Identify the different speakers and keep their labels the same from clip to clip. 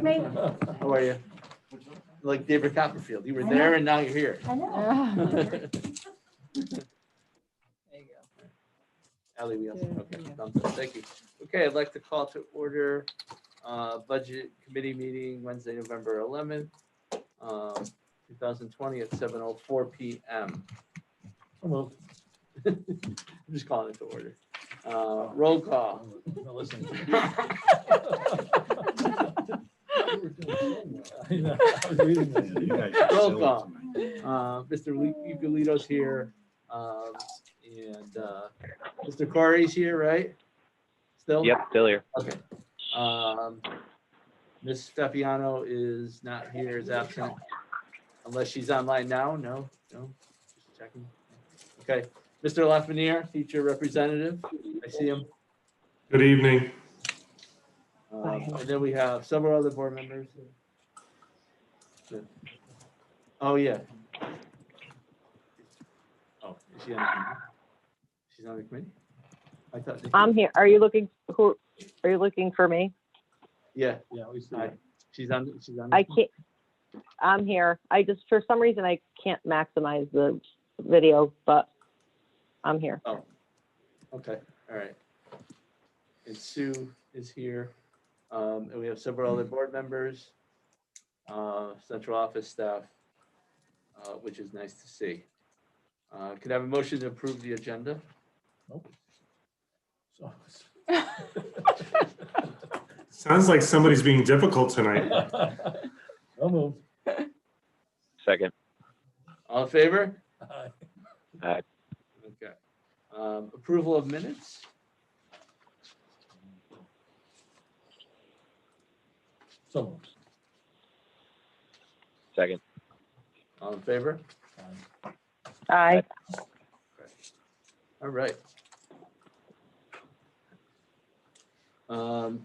Speaker 1: That's me.
Speaker 2: How are you? Like David Copperfield. You were there and now you're here.
Speaker 1: I know.
Speaker 3: There you go.
Speaker 2: Ally, we also, okay,
Speaker 3: Yeah.
Speaker 2: thumbs up. Thank you. Okay, I'd like to call to order Budget Committee meeting Wednesday, November 11th, 2020 at 7:04 p.m. I'm just calling it to order. Roll call.
Speaker 4: Listen.
Speaker 2: Roll call. Mr. Ugolito's here, and Mr. Corey's here, right? Still?
Speaker 5: Yep, still here.
Speaker 2: Okay. Ms. Fabiano is not here, is absent, unless she's online now. No, just checking. Okay. Mr. Lafreniere, teacher representative. I see him.
Speaker 6: Good evening.
Speaker 2: And then we have several other board members. Oh, yeah. Oh, is she on the committee? She's on the committee? I thought.
Speaker 7: I'm here. Are you looking for me?
Speaker 2: Yeah,
Speaker 4: Yeah, we see.
Speaker 2: hi. She's on.
Speaker 7: I can't. I'm here. I just, for some reason, I can't maximize the video, but I'm here.
Speaker 2: Oh, okay, all right. And Sue is here. And we have several other board members, central office staff, which is nice to see. Could I have a motion to approve the agenda?
Speaker 4: So-
Speaker 6: Sounds like somebody's being difficult tonight.
Speaker 4: So moved.
Speaker 5: Second.
Speaker 2: All in favor?
Speaker 4: Aye.
Speaker 2: Okay. Approval of minutes?
Speaker 4: So moved.
Speaker 5: Second.
Speaker 2: All in favor?
Speaker 7: Aye.
Speaker 2: All right.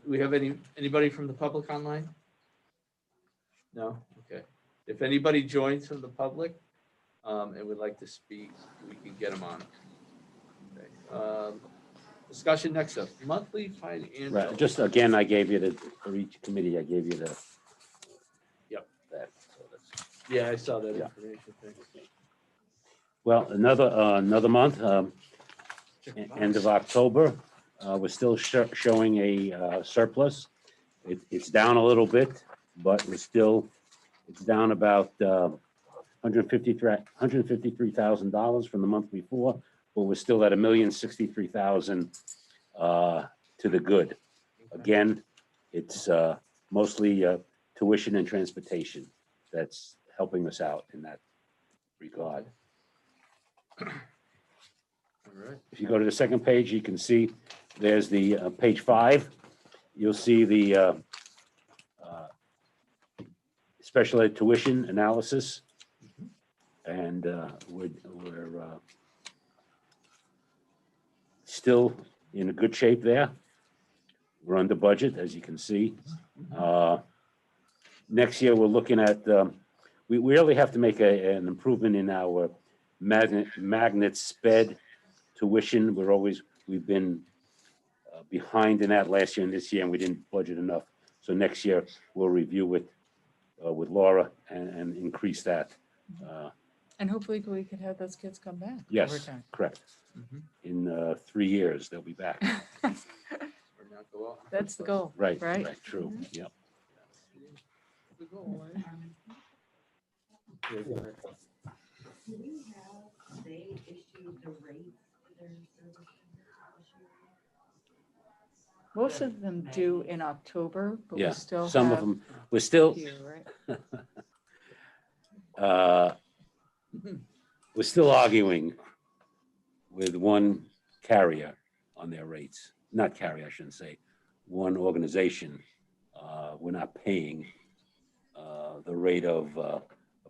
Speaker 2: We have anybody from the public online? No? Okay. If anybody joins from the public and would like to speak, we can get them on. Okay. Discussion next up, monthly financial.
Speaker 8: Right, just again, I gave you the, for each committee, I gave you the.
Speaker 2: Yep.
Speaker 8: That, so that's,
Speaker 2: Yeah, I saw that
Speaker 8: Yeah.
Speaker 2: information. Thanks.
Speaker 8: well, another month, end of October, we're still showing a surplus. It's down a little bit, but it's down about $153,000 from the month before, but we're still at $1,063,000 to the good. Again, it's mostly tuition and transportation that's helping us out in that regard.
Speaker 2: All right.
Speaker 8: If you go to the second page, you can see there's the page 5. You'll see the special ed tuition analysis, and we're still in a good shape there. We're under budget, as you can see. Next year, we're looking at, we really have to make an improvement in our magnet sped tuition. We've been behind in that last year and this year, and we didn't budget enough. So next year, we'll review it with Laura and increase that.
Speaker 3: And hopefully we could have those kids come back. over
Speaker 8: Yes,
Speaker 3: time.
Speaker 8: correct.
Speaker 2: Mhm.
Speaker 8: In 3 years, they'll be back.
Speaker 2: Or not go out.
Speaker 3: That's the goal.
Speaker 8: Right,
Speaker 3: Right.
Speaker 8: right, true, yep.
Speaker 2: The goal, right? Yeah, go ahead.
Speaker 9: Do we have, they issued the rates for their service?
Speaker 3: Most of them do in October, but we
Speaker 8: Yeah,
Speaker 3: still
Speaker 8: some of
Speaker 3: have
Speaker 8: them, we're still,
Speaker 3: a few, right?
Speaker 8: we're still arguing with one carrier on their rates. Not carrier, I shouldn't say, one organization. We're not paying the rate of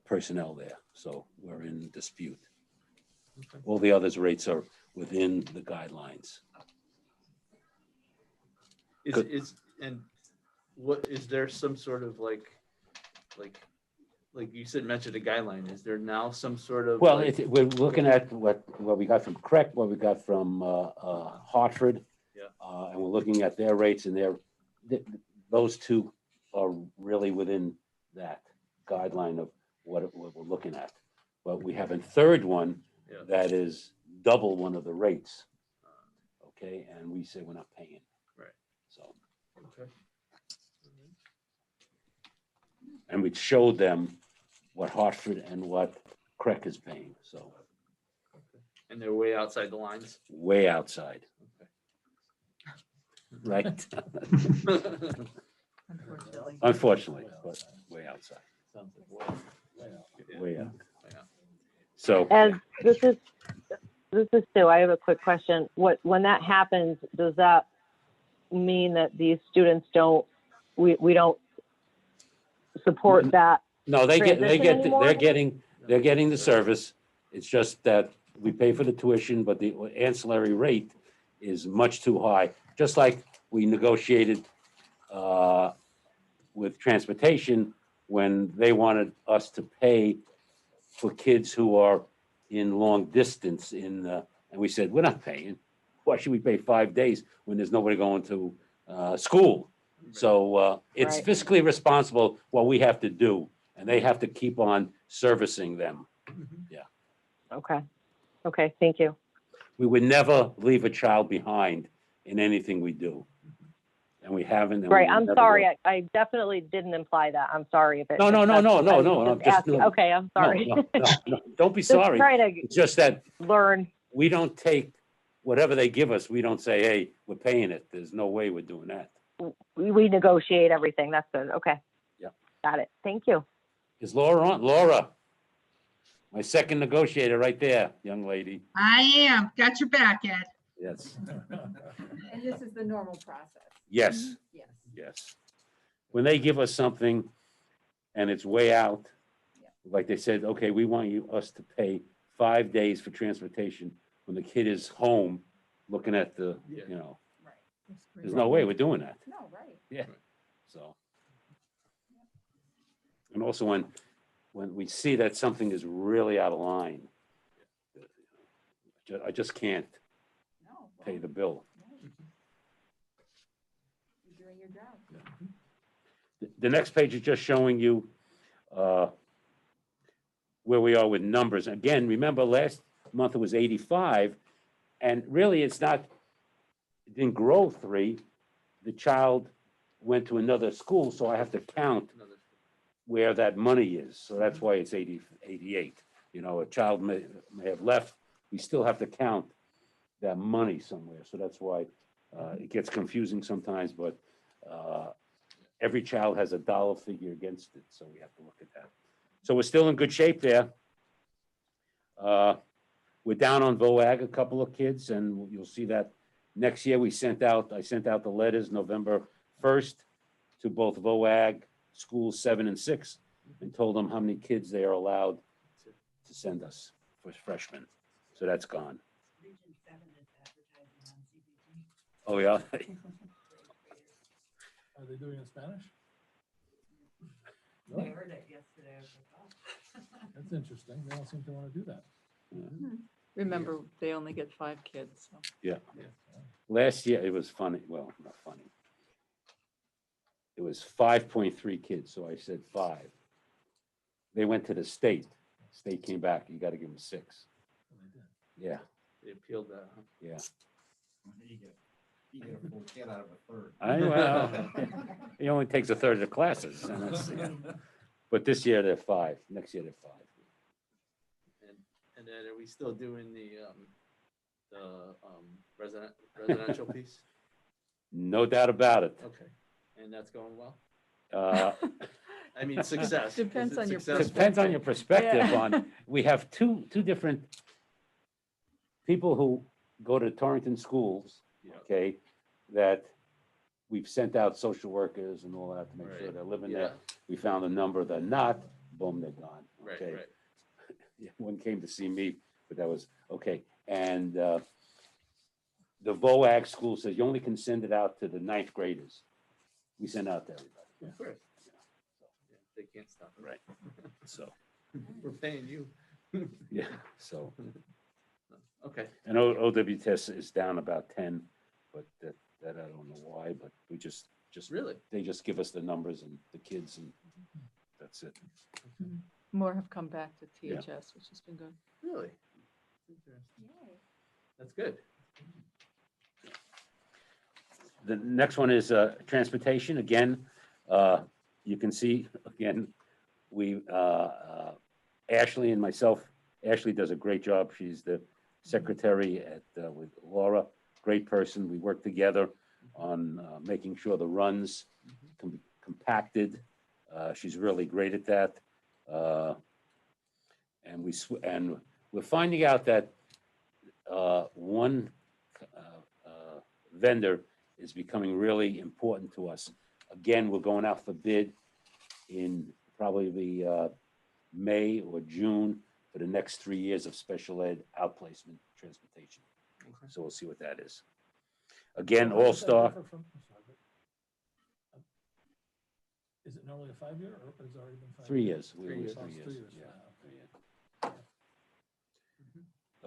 Speaker 8: personnel there, so we're in dispute.
Speaker 2: Okay.
Speaker 8: All the others' rates are within the guidelines.
Speaker 2: And what, is there some sort of like you said, mentioned a guideline, is there now some sort of?
Speaker 8: Well,
Speaker 2: like-
Speaker 8: we're looking at what we got from CREC, what we got from Hartford.
Speaker 2: Yeah.
Speaker 8: And we're looking at their rates, and those two are really within that guideline of what we're looking at. But we have a third one
Speaker 2: Yeah.
Speaker 8: that is double one of the rates. Okay, and we say we're not paying.
Speaker 2: Right.
Speaker 8: So,
Speaker 2: Okay.
Speaker 8: and we showed them what Hartford and what Craig is paying, so
Speaker 2: And they're way outside the lines.
Speaker 8: way outside, right?
Speaker 3: Unfortunately.
Speaker 8: Unfortunately, but way outside,
Speaker 2: Sounds like way- Yeah.
Speaker 8: way out.
Speaker 2: Yeah.
Speaker 8: So,
Speaker 7: As this is Sue, I have a quick question. When that happens, does that mean that these students we don't support that?
Speaker 8: no,
Speaker 7: transition anymore?
Speaker 8: they're getting the service. It's just that we pay for the tuition, but the ancillary rate is much too high. Just like we negotiated with transportation when they wanted us to pay for kids who are in long distance and we said, we're not paying. Why should we pay 5 days when there's nobody going to school? So it's
Speaker 7: Right.
Speaker 8: fiscally responsible what we have to do, and they have to keep on servicing them.
Speaker 7: Okay, thank you.
Speaker 8: We would never leave a child behind in anything we do. And we haven't. and we
Speaker 7: Right,
Speaker 8: will
Speaker 7: I'm
Speaker 8: never
Speaker 7: sorry.
Speaker 8: will.
Speaker 7: I definitely didn't imply that. I'm sorry if it.
Speaker 8: No,
Speaker 7: if
Speaker 8: no, no,
Speaker 7: that's-
Speaker 8: no,
Speaker 7: I
Speaker 8: no,
Speaker 7: was
Speaker 8: no, I'm just-
Speaker 7: asking.
Speaker 8: no.
Speaker 7: Okay, I'm sorry.
Speaker 8: No, don't be
Speaker 7: Just
Speaker 8: sorry.
Speaker 7: trying to
Speaker 8: It's just that
Speaker 7: learn.
Speaker 8: we don't take whatever they give us. We don't say, hey, we're paying it. There's no way we're doing that.
Speaker 7: We negotiate everything. That's good. Okay.
Speaker 8: Yeah.
Speaker 7: Got it. Thank you.
Speaker 8: Is Laura on? Laura, my second negotiator right there, young lady.
Speaker 1: I am. Got your back, Ed.
Speaker 8: Yes,
Speaker 9: And this is the normal process.
Speaker 8: yes,
Speaker 9: Yes.
Speaker 8: yes. When they give us something and it's way out, like they said, okay, we want us to pay 5 days for transportation when the kid is home looking at the,
Speaker 2: Yeah.
Speaker 9: Right.
Speaker 8: there's no way we're doing that.
Speaker 9: No, right.
Speaker 8: So. And also when we see that something is really out of line, I just can't
Speaker 9: No.
Speaker 8: pay the bill.
Speaker 9: Right. You're doing your job.
Speaker 8: The next page is just showing you where we are with numbers. Again, remember last month it was 85, and really it's not, it didn't grow 3. The child went to another school, so I have to count
Speaker 2: Another-
Speaker 8: where that money is. So that's why it's 88. You know, a child may have left, we still have to count that money somewhere. So that's why it gets confusing sometimes, but every child has a dollar figure against it, so we have to look at that. So we're still in good shape there. We're down on VOAG, a couple of kids, and you'll see that next year I sent out the letters November 1st to both VOAG schools 7 and 6 and told them how many kids they are allowed to send us for freshmen. So that's gone.
Speaker 9: Region 7 is advertising on CBT.
Speaker 8: Oh, yeah.
Speaker 4: Are they doing it in Spanish?
Speaker 9: I heard it yesterday. I was like, oh.
Speaker 4: That's interesting. They don't seem to want to do that.
Speaker 3: Remember, they only get 5 kids, so.
Speaker 8: Last year, it was funny. Well, not funny. It was 5.3 kids, so I said 5. They went to the state. State came back, you got to give them 6. Yeah,
Speaker 2: They appealed that, huh?
Speaker 8: yeah.
Speaker 10: You get a full kid out of a third.
Speaker 8: Well, it only takes a third of the classes. But this year they're 5. Next year they're 5.
Speaker 2: And then are we still doing the residential piece?
Speaker 8: No doubt about it.
Speaker 2: Okay, and that's going well?
Speaker 8: Uh,
Speaker 2: I mean, success.
Speaker 3: Depends
Speaker 2: Is it
Speaker 3: on your
Speaker 2: successful?
Speaker 8: Depends on your perspective
Speaker 3: Yeah.
Speaker 8: on, we have two different people who go to Torrington schools,
Speaker 2: Yeah.
Speaker 8: okay, that we've sent out social workers and all that to make sure
Speaker 2: Right.
Speaker 8: they're living
Speaker 2: Yeah,
Speaker 8: there. We found a number that not, boom, they're gone.
Speaker 2: right,
Speaker 8: Okay.
Speaker 2: right.
Speaker 8: Yeah, one came to see me, but that was, okay. And the VOAG school says you only can send it out to the 9th graders. We send out to everybody.
Speaker 2: Of course. Yeah, they can't stop. it.
Speaker 8: Right. So,
Speaker 2: We're paying you.
Speaker 8: yeah, so,
Speaker 2: Okay,
Speaker 8: and OWTS is down about 10, but that I don't know why, but we just just,
Speaker 2: Really?
Speaker 8: they just give us the numbers and the kids and that's it.
Speaker 3: More have come back to
Speaker 8: Yeah.
Speaker 3: THS, which has been good.
Speaker 2: Really? Interesting. That's good.
Speaker 8: The next one is transportation. Again, you can see, again, we, Ashley and myself, Ashley does a great job. She's the secretary at, with Laura, great person. We work together on making sure the runs can be compacted. She's really great at that. And we're finding out that one vendor is becoming really important to us. Again, we're going out for bid in probably May or June for the next 3 years of special ed outplacement transportation.
Speaker 2: Okay.
Speaker 8: So we'll see what that is. Again,
Speaker 4: So how does that
Speaker 8: All-Star,
Speaker 4: differ from- I'm sorry, but, is it normally a 5-year or has it already been 5
Speaker 8: 3 years. We
Speaker 2: 3
Speaker 8: always
Speaker 2: years.
Speaker 8: 3
Speaker 4: Oh, it's
Speaker 8: years.
Speaker 4: 3 years.
Speaker 8: Yeah,
Speaker 4: Wow,
Speaker 8: 3
Speaker 4: okay.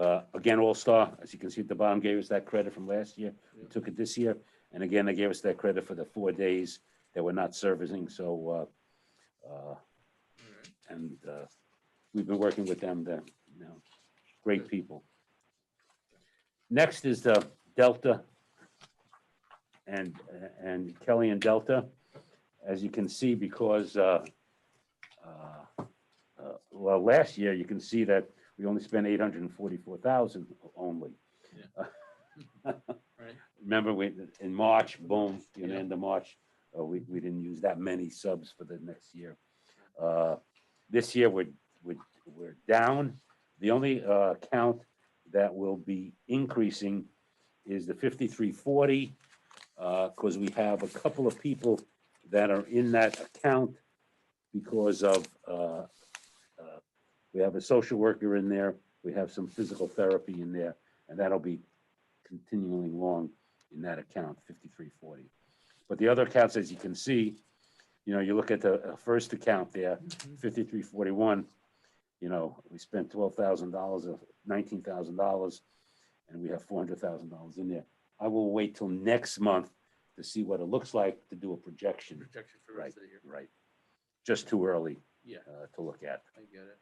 Speaker 8: years. Again, All-Star, as you can see at the bottom, gave us that credit from last year. We
Speaker 2: Yeah.
Speaker 8: took it this year. And again, they gave us that credit for the 4 days that we're not servicing. So, and we've been working with them. They're, you know, great people. Next is the Delta and Kelly and Delta. As you can see, because well, last year you can see that we only spent 844,000 only.
Speaker 2: Right.
Speaker 8: Remember, in March, boom, the
Speaker 2: Yeah.
Speaker 8: end of March, we didn't use that many subs for the next year. This year, we're down. The only account that will be increasing is the 5340, because we have a couple of people that are in that account because of, we have a social worker in there, we have some physical therapy in there, and that'll be continuing along in that account, 5340. But the other accounts, as you can see, you know, you look at the first account there, 5341, you know, we spent $12,000 of $19,000, and we have $400,000 in there. I will wait till next month to see what it looks like to do a projection.
Speaker 2: Projection for the rest of the year.
Speaker 8: Right. Just too early
Speaker 2: Yeah,
Speaker 8: to look at.
Speaker 2: I get it.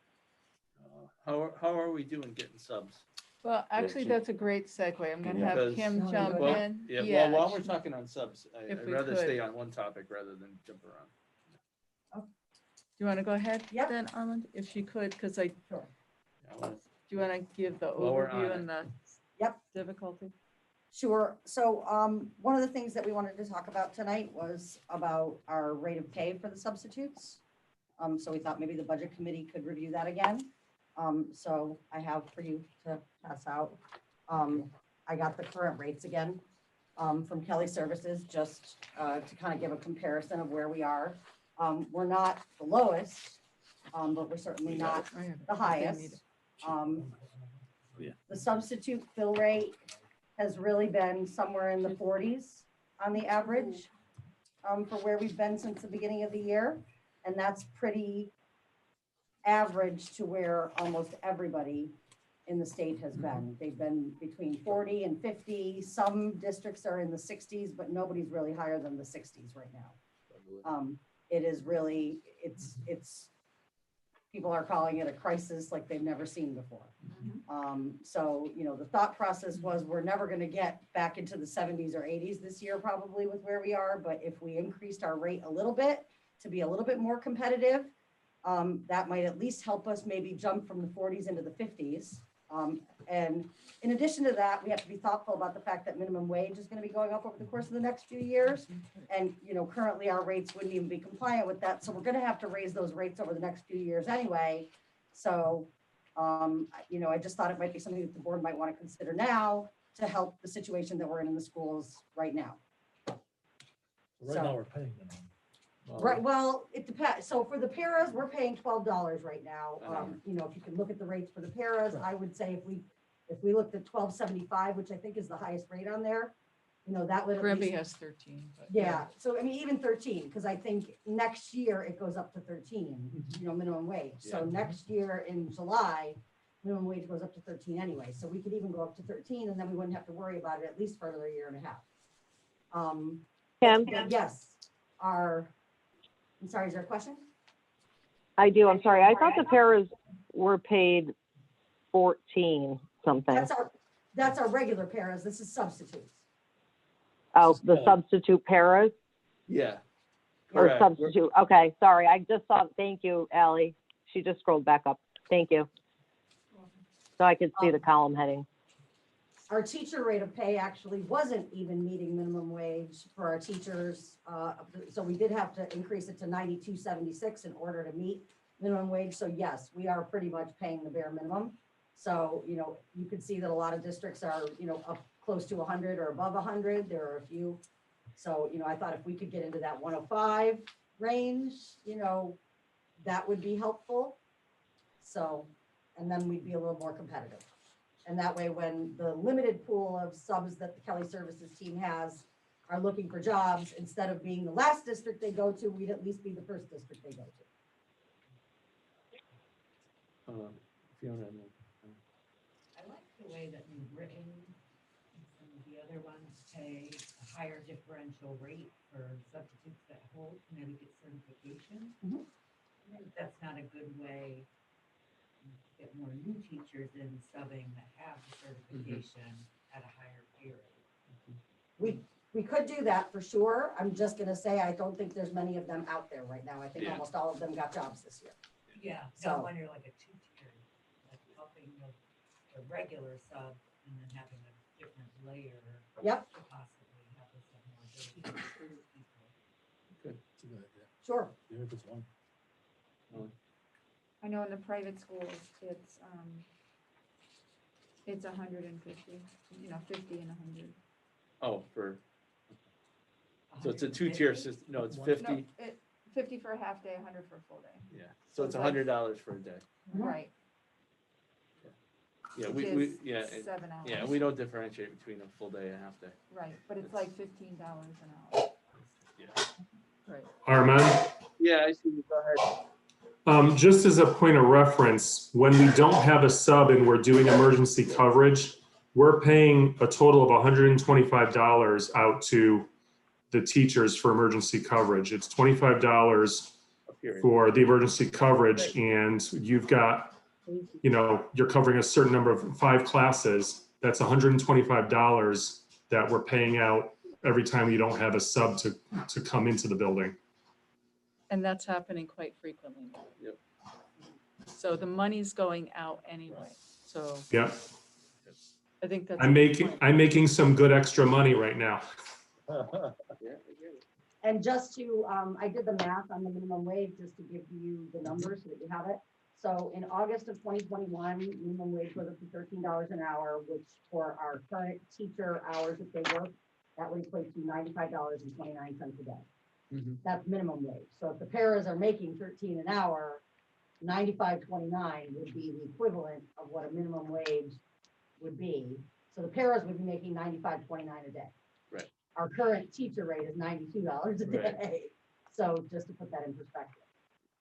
Speaker 2: How are we doing getting subs?
Speaker 3: Well, actually,
Speaker 8: she-
Speaker 3: that's a great segue. I'm gonna have
Speaker 2: Because-
Speaker 3: Kim jump
Speaker 2: Well,
Speaker 3: in.
Speaker 2: yeah, well, while we're talking on subs,
Speaker 3: If
Speaker 2: I'd
Speaker 3: we
Speaker 2: rather
Speaker 3: could.
Speaker 2: stay on one topic rather than jump around.
Speaker 3: Do you want to go ahead
Speaker 9: Yep.
Speaker 3: then, Armand, if you could, because do
Speaker 9: Sure.
Speaker 2: I wanna-
Speaker 3: you want to give the
Speaker 2: While we're
Speaker 3: overview
Speaker 2: on
Speaker 3: and the
Speaker 9: Yep.
Speaker 3: difficulty?
Speaker 9: Sure. So one of the things that we wanted to talk about tonight was about our rate of pay for the substitutes. So we thought maybe the budget committee could review that again. So I have for you to pass out. I got the current rates again from Kelly Services, just to kind of give a comparison of where we are. We're not the lowest, but we're certainly not
Speaker 3: I have it.
Speaker 9: the highest. The substitute fill rate has really been somewhere in the 40s on the average for where we've been since the beginning of the year. And that's pretty average to where almost everybody in the state has been. They've been between 40 and 50. Some districts are in the 60s, but nobody's really higher than the 60s right now. It is really, it's people are calling it a crisis like they've never seen before. So, you know, the thought process was we're never going to get back into the 70s or 80s this year, probably with where we are. But if we increased our rate a little bit to be a little bit more competitive, that might at least help us maybe jump from the 40s into the 50s. And in addition to that, we have to be thoughtful about the fact that minimum wage is going to be going up over the course of the next few years. And, you know, currently our rates wouldn't even be compliant with that. So we're going to have to raise those rates over the next few years anyway. So, you know, I just thought it might be something that the board might want to consider now to help the situation that we're in the schools right now.
Speaker 4: Right now, we're paying them.
Speaker 9: Right, well, it depends. So for the paras, we're paying $12 right now.
Speaker 2: An hour.
Speaker 9: You know, if you can look at the rates for the paras, I would say if we looked at $12.75, which I think is the highest rate on there, you know, that would. at
Speaker 3: Grimby
Speaker 9: least-
Speaker 3: has 13. But
Speaker 9: Yeah, so I mean, even 13, because I think next year it goes up to 13, you know, minimum wage. So
Speaker 2: Yeah.
Speaker 9: next year in July, minimum wage goes up to 13 anyway. So we could even go up to 13 and then we wouldn't have to worry about it at least for another year and a half.
Speaker 7: Kim,
Speaker 9: Yes, are, I'm sorry, is there a question?
Speaker 7: I do, I'm sorry. I thought the paras were paid 14 something.
Speaker 9: That's our regular paras. This is substitutes.
Speaker 7: Oh, the substitute paras
Speaker 2: Yeah.
Speaker 7: or
Speaker 2: Correct.
Speaker 7: substitute. Okay, sorry. I just saw, thank you, Ally. She just scrolled back up. Thank you. So I could see the column heading.
Speaker 9: Our teacher rate of pay actually wasn't even meeting minimum wage for our teachers. So we did have to increase it to 92.76 in order to meet minimum wage. So yes, we are pretty much paying the bare minimum. So, you know, you could see that a lot of districts are, you know, up close to 100 or above 100. There are a few. So, you know, I thought if we could get into that 105 range, you know, that would be helpful. So, and then we'd be a little more competitive. And that way, when the limited pool of subs that the Kelly Services team has are looking for jobs, instead of being the last district they go to, we'd at least be the first district they go to.
Speaker 2: Fiona.
Speaker 11: I like the way that you've written, some of the other ones pay a higher differential rate for substitutes that hold Connecticut certification.
Speaker 9: Mhm.
Speaker 11: I think that's not a good way to get more new teachers in subbing that have the certification at a higher pay rate.
Speaker 9: We could do that for sure. I'm just gonna say, I don't think there's many of them out there right now. I think
Speaker 2: Yeah.
Speaker 9: almost all of them got jobs this year.
Speaker 11: Yeah,
Speaker 9: So-
Speaker 11: so when you're like a two-tier, like helping the regular sub and then having a different layer.
Speaker 9: Yep.
Speaker 11: To possibly have this have more ability to recruit people.
Speaker 4: It's a good idea.
Speaker 9: Sure.
Speaker 4: Even if it's one.
Speaker 3: I know in the private schools, it's 150, 50 and 100.
Speaker 2: Oh, so it's a two-tier system. No, it's 50.
Speaker 3: 50 for a half day, 100 for a full day.
Speaker 2: Yeah. So it's $100 for a day.
Speaker 3: Right.
Speaker 2: Yeah,
Speaker 3: Which
Speaker 2: we
Speaker 3: is
Speaker 2: yeah,
Speaker 3: 7 hours.
Speaker 2: yeah, we don't differentiate between a full day and a half day.
Speaker 3: Right, but it's like $15 an hour.
Speaker 2: Yeah.
Speaker 3: Right.
Speaker 6: Armand,
Speaker 2: Yeah, I see. Go ahead.
Speaker 6: just as a point of reference, when we don't have a sub and we're doing emergency coverage, we're paying a total of $125 out to the teachers for emergency coverage. It's $25 for the emergency coverage, and you've got, you're covering a certain number of 5 classes. That's $125 that we're paying out every time you don't have a sub to come into the building.
Speaker 3: And that's happening quite frequently.
Speaker 2: Yep.
Speaker 3: So the money's going out anyway. So
Speaker 6: Yeah,
Speaker 3: I think that's.
Speaker 6: I'm making some good extra money right now.
Speaker 2: Yeah, I get it.
Speaker 9: And just to, I did the math on the minimum wage, just to give you the numbers so that you have it. So in August of 2021, minimum wage was up to $13 an hour, which for our current teacher hours that they work, that would equate to $95.29 a day.
Speaker 2: Mhm.
Speaker 9: That's minimum wage. So if the paras are making 13 an hour, 95.29 would be the equivalent of what a minimum wage would be. So the paras would be making 95.29 a day.
Speaker 2: Right.
Speaker 9: Our current teacher rate is $92 a day.
Speaker 2: Right.
Speaker 9: So just to put that in perspective.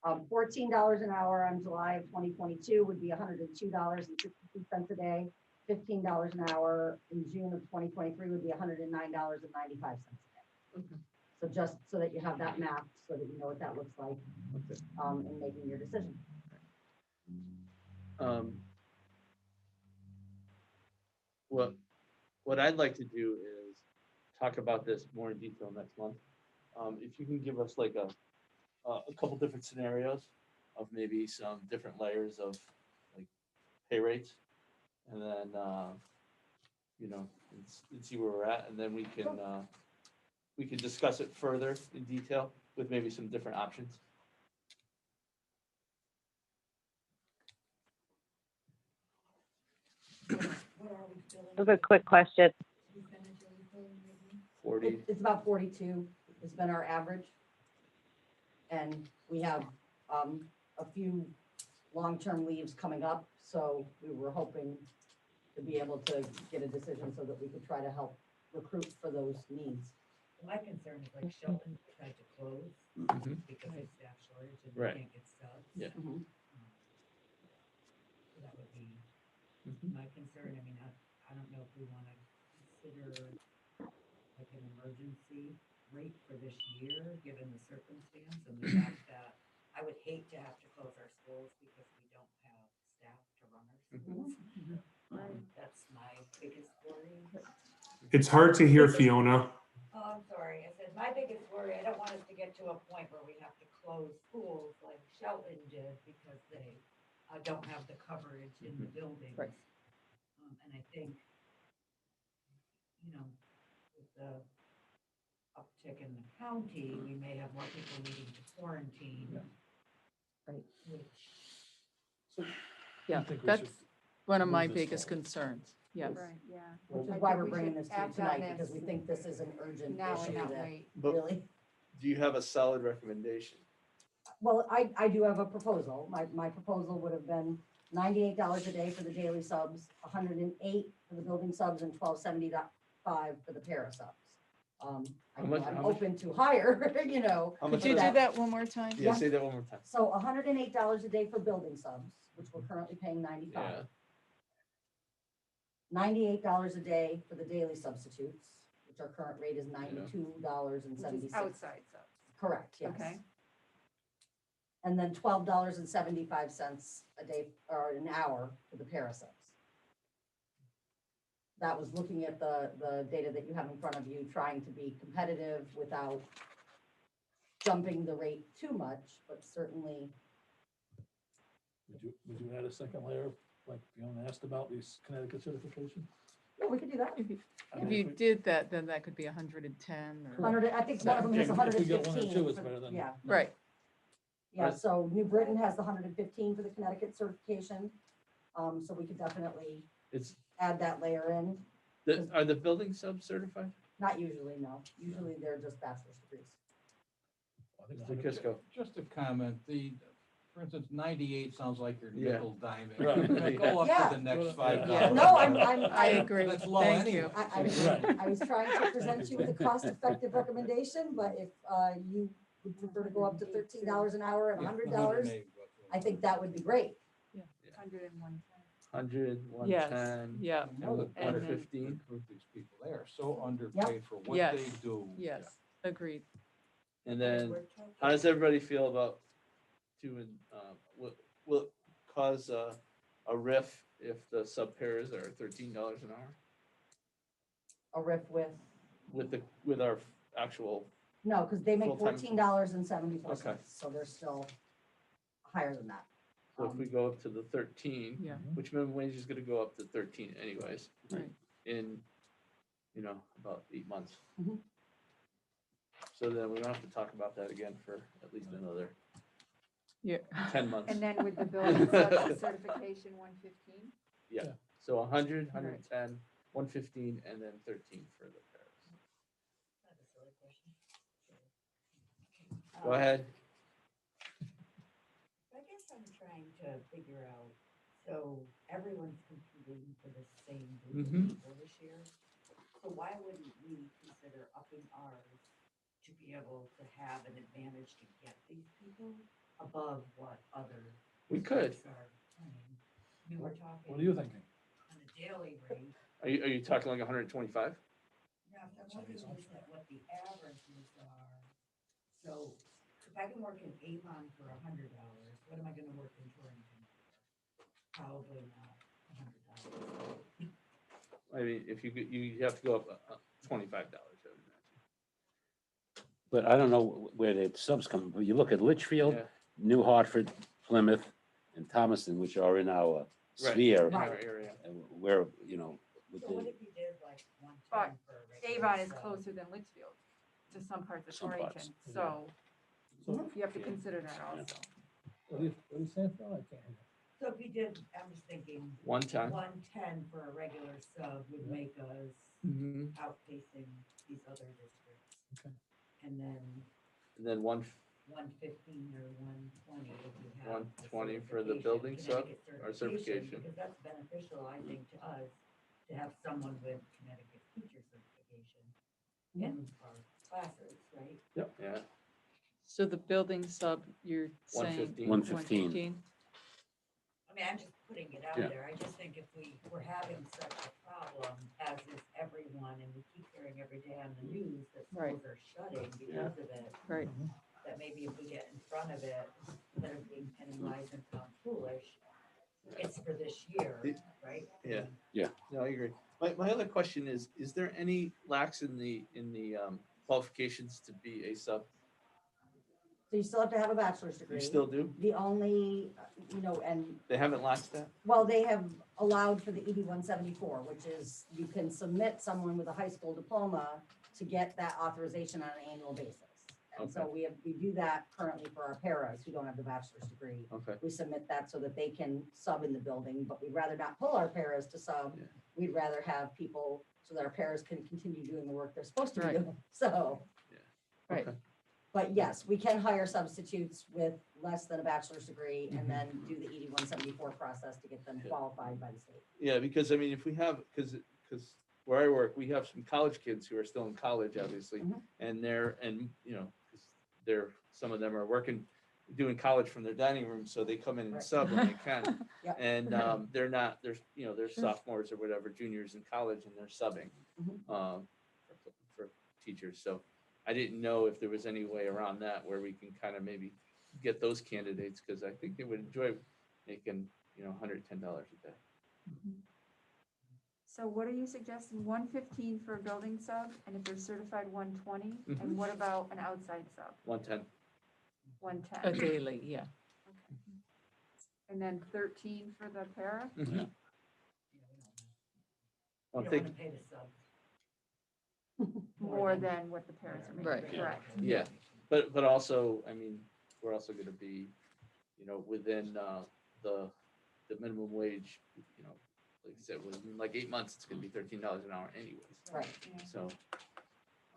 Speaker 9: $14 an hour on July of 2022 would be $102.62 a day. $15 an hour in June of 2023 would be $109.95 a day.
Speaker 2: Okay.
Speaker 9: So just so that you have that map, so that you know what that looks like
Speaker 2: Okay.
Speaker 9: in making your decision.
Speaker 2: What I'd like to do is talk about this more in detail next month. If you can give us like a couple different scenarios of maybe some different layers of like pay rates, and then and see where we're at, and then we can discuss it further in detail with maybe some different options.
Speaker 7: I have a quick question.
Speaker 2: 40.
Speaker 9: It's about 42 has been our average. And we have a few long-term leaves coming up, so we were hoping to be able to get a decision so that we could try to help recruit for those needs.
Speaker 11: My concern is like Shelton tried to close
Speaker 2: Mhm.
Speaker 11: because of staff shortage and
Speaker 2: Right.
Speaker 11: they can't get subs.
Speaker 2: Yeah.
Speaker 9: Mhm.
Speaker 11: So that would be
Speaker 2: Mhm.
Speaker 11: my concern. I mean, I don't know if we want to consider like an emergency rate for this year, given the circumstance and the fact that I would hate to have to close our schools because we don't have staff to run our schools. That's my biggest worry.
Speaker 6: It's hard to hear, Fiona.
Speaker 11: Oh, I'm sorry. I said, my biggest worry, I don't want us to get to a point where we have to close schools like Shelton did because they don't have the coverage in the buildings.
Speaker 3: Right.
Speaker 11: And I think, you know, with the uptick in the county, we may have more people needing to quarantine.
Speaker 4: Yeah.
Speaker 3: Right.
Speaker 4: So
Speaker 3: Yeah,
Speaker 4: I think we
Speaker 3: that's
Speaker 4: should
Speaker 3: one of
Speaker 4: move
Speaker 3: my
Speaker 4: this
Speaker 3: biggest
Speaker 4: forward.
Speaker 3: concerns. Yes.
Speaker 12: Right, yeah.
Speaker 9: Which
Speaker 12: I
Speaker 9: is why
Speaker 12: think
Speaker 9: we're
Speaker 12: we
Speaker 9: bringing
Speaker 12: should
Speaker 9: this to you
Speaker 12: act on
Speaker 9: tonight, because we
Speaker 12: this
Speaker 9: think this is an urgent
Speaker 12: Now and
Speaker 9: issue
Speaker 12: not
Speaker 9: that
Speaker 12: wait.
Speaker 2: But
Speaker 9: really.
Speaker 2: do you have a solid recommendation?
Speaker 9: Well, I do have a proposal. My proposal would have been $98 a day for the daily subs, $108 for the building subs, and $12.75 for the para subs.
Speaker 2: How much-
Speaker 9: I'm
Speaker 2: how much-
Speaker 9: open to higher, you know.
Speaker 2: How
Speaker 3: Could
Speaker 2: much
Speaker 3: you
Speaker 2: is
Speaker 3: do
Speaker 2: that?
Speaker 3: that one more time?
Speaker 2: Yeah, say that one more time.
Speaker 9: So $108 a day for building subs, which we're currently paying $95.
Speaker 2: Yeah,
Speaker 9: $98 a day for the daily substitutes, which our current rate is
Speaker 12: Which
Speaker 9: $92.76.
Speaker 12: is outside subs.
Speaker 9: Correct, yes.
Speaker 12: Okay.
Speaker 9: And then $12.75 a day or an hour for the para subs. That was looking at the data that you have in front of you, trying to be competitive without jumping the rate too much, but certainly,
Speaker 4: Would you add a second layer, like Fiona asked about these Connecticut certification?
Speaker 9: yeah, we could do that.
Speaker 3: If you,
Speaker 4: I
Speaker 3: if
Speaker 4: mean,
Speaker 3: you
Speaker 4: we-
Speaker 3: did that, then that could be 110 or,
Speaker 9: 100, I think one of them has
Speaker 4: Yeah, if we get
Speaker 9: 115.
Speaker 4: one or two, it's
Speaker 9: for-
Speaker 4: better than-
Speaker 9: Yeah,
Speaker 3: right.
Speaker 9: yeah, so New Britain has the 115 for the Connecticut certification. So we could definitely
Speaker 2: it's,
Speaker 9: add that layer in.
Speaker 2: are the building subs certified?
Speaker 9: Not usually, no. Usually they're just bachelor's degrees.
Speaker 4: I think
Speaker 2: Mr. Kisco.
Speaker 10: Just a comment, for instance, 98 sounds like you're
Speaker 2: Yeah.
Speaker 10: nickel diming.
Speaker 4: Right.
Speaker 10: Go up
Speaker 9: Yeah.
Speaker 10: to the next
Speaker 4: Yeah.
Speaker 10: $5.
Speaker 9: No,
Speaker 3: I agree.
Speaker 10: That's low
Speaker 3: Thank
Speaker 10: anyway.
Speaker 3: you.
Speaker 9: I was trying to present you with a cost-effective recommendation, but if you would prefer to go up to $13 an hour and
Speaker 10: Yeah,
Speaker 9: $100,
Speaker 10: 108.
Speaker 9: I think that would be great.
Speaker 12: 101.
Speaker 2: 100,
Speaker 3: Yes,
Speaker 2: 110,
Speaker 3: yeah,
Speaker 10: No, the
Speaker 3: And then-
Speaker 2: 115.
Speaker 10: recruit these people. They are so underpaid for what
Speaker 3: Yes.
Speaker 10: they do.
Speaker 3: yes, agreed.
Speaker 2: And then, how does everybody feel about doing, will it cause a riff if the sub pairs are $13 an hour
Speaker 9: A riff
Speaker 2: with our actual,
Speaker 9: no, because they make
Speaker 2: Full-time.
Speaker 9: $14.74,
Speaker 2: Okay.
Speaker 9: so they're still higher than that.
Speaker 2: so if we go up to the 13,
Speaker 3: Yeah,
Speaker 2: which minimum wage is gonna go up to 13 anyways,
Speaker 3: right.
Speaker 2: in, about 8 months.
Speaker 9: Mhm.
Speaker 2: So then we don't have to talk about that again for at least another
Speaker 3: Yeah.
Speaker 2: 10 months.
Speaker 12: And then with the building subs certification, 115?
Speaker 2: So 100, 110, 115, and then 13 for the pairs.
Speaker 11: That's a silly question.
Speaker 2: Go ahead.
Speaker 11: I guess I'm trying to figure out, so everyone's competing for the same group of
Speaker 2: Mhm.
Speaker 11: people this year. So why wouldn't we consider upping ours to be able to have an advantage to get these people above what other
Speaker 2: We could.
Speaker 11: districts are paying? I mean, we're talking
Speaker 4: What are you thinking?
Speaker 11: on a daily rate.
Speaker 2: Are you talking like 125?
Speaker 11: Yeah, I'm looking at what the averages are. So if I can work in Avon for $100, what am I gonna work in Torrington for? Probably not $100.
Speaker 2: I mean, if you have to go up $25, I would imagine.
Speaker 8: But I don't know where the subs come, but you look at Litchfield,
Speaker 2: Yeah,
Speaker 8: New Hartford, Plymouth, and Thomaston, which are in our
Speaker 2: Right.
Speaker 8: sphere,
Speaker 2: in our area.
Speaker 8: where, with
Speaker 11: So what
Speaker 8: the,
Speaker 11: if you did like 110
Speaker 12: But
Speaker 11: for a regular
Speaker 12: Avon is
Speaker 11: sub?
Speaker 12: closer than Litchfield to some parts of
Speaker 8: Some parts,
Speaker 12: Torrington, so
Speaker 4: So,
Speaker 12: you have to consider that also.
Speaker 4: what are you saying, Phil? I can't hear.
Speaker 11: So if you did, I'm just thinking,
Speaker 2: 110.
Speaker 11: 110 for a regular sub would make us
Speaker 2: Mhm.
Speaker 11: outpacing these other districts.
Speaker 4: Okay.
Speaker 11: And then
Speaker 2: And then
Speaker 11: 115 or 120 if you have.
Speaker 2: 120 for the building sub or certification.
Speaker 11: Because that's beneficial, I think, to us, to have someone with Connecticut teacher certification in our classes, right?
Speaker 2: Yeah,
Speaker 3: So the building sub, you're saying
Speaker 2: 115.
Speaker 8: 115.
Speaker 3: 115?
Speaker 11: I mean, I'm just putting it out
Speaker 8: Yeah.
Speaker 11: there. I just think if we're having such a problem, as is everyone, and we keep hearing every day on the news that
Speaker 3: Right.
Speaker 11: schools are shutting because of it,
Speaker 3: Right.
Speaker 11: that maybe if we get in front of it, instead of being penny wise and pound foolish, it's for this year, right?
Speaker 2: Yeah. No, I agree. My other question is there any lacks in the qualifications to be a sub?
Speaker 9: So you still have to have a bachelor's degree.
Speaker 2: You still do?
Speaker 9: The only, and,
Speaker 2: They haven't laxed that?
Speaker 9: well, they have allowed for the ED 174, which is you can submit someone with a high school diploma to get that authorization on an annual basis. And so we do that currently for our paras who don't have the bachelor's degree.
Speaker 2: Okay.
Speaker 9: We submit that so that they can sub in the building, but we'd rather not pull our paras to sub.
Speaker 2: Yeah.
Speaker 9: We'd rather have people so that our paras can continue doing the work they're supposed to be
Speaker 3: Right.
Speaker 9: doing. So,
Speaker 3: Right.
Speaker 2: Okay.
Speaker 9: but yes, we can hire substitutes with less than a bachelor's degree and then do the ED 174 process to get them
Speaker 2: Yeah.
Speaker 9: qualified by the state.
Speaker 2: Yeah, because I mean, if we have, because where I work, we have some college kids who are still in college, obviously,
Speaker 9: Mhm.
Speaker 2: and some of them are working, doing college from their dining room, so they come in and
Speaker 9: Right.
Speaker 2: sub when they can.
Speaker 9: Yep.
Speaker 2: And they're sophomores or whatever, juniors in college, and they're subbing
Speaker 9: Mhm.
Speaker 2: for teachers. So I didn't know if there was any way around that where we can kind of maybe get those candidates, because I think they would enjoy making, $110 a day.
Speaker 12: So what are you suggesting? 115 for a building sub, and if they're certified 120?
Speaker 2: Mhm.
Speaker 12: And what about an outside sub?
Speaker 2: 110.
Speaker 12: 110?
Speaker 3: A daily, yeah.
Speaker 12: Okay. And then 13 for the para?
Speaker 2: Mhm.
Speaker 11: We
Speaker 2: Well,
Speaker 11: don't
Speaker 2: think,
Speaker 11: want to pay the sub.
Speaker 12: More than what the paras are making,
Speaker 3: Right.
Speaker 12: correct?
Speaker 2: yeah, but also, I mean, we're also gonna be, within the minimum wage, like I said, within like 8 months, it's gonna be $13 an hour anyways.
Speaker 9: Right.
Speaker 12: Yeah.
Speaker 2: So.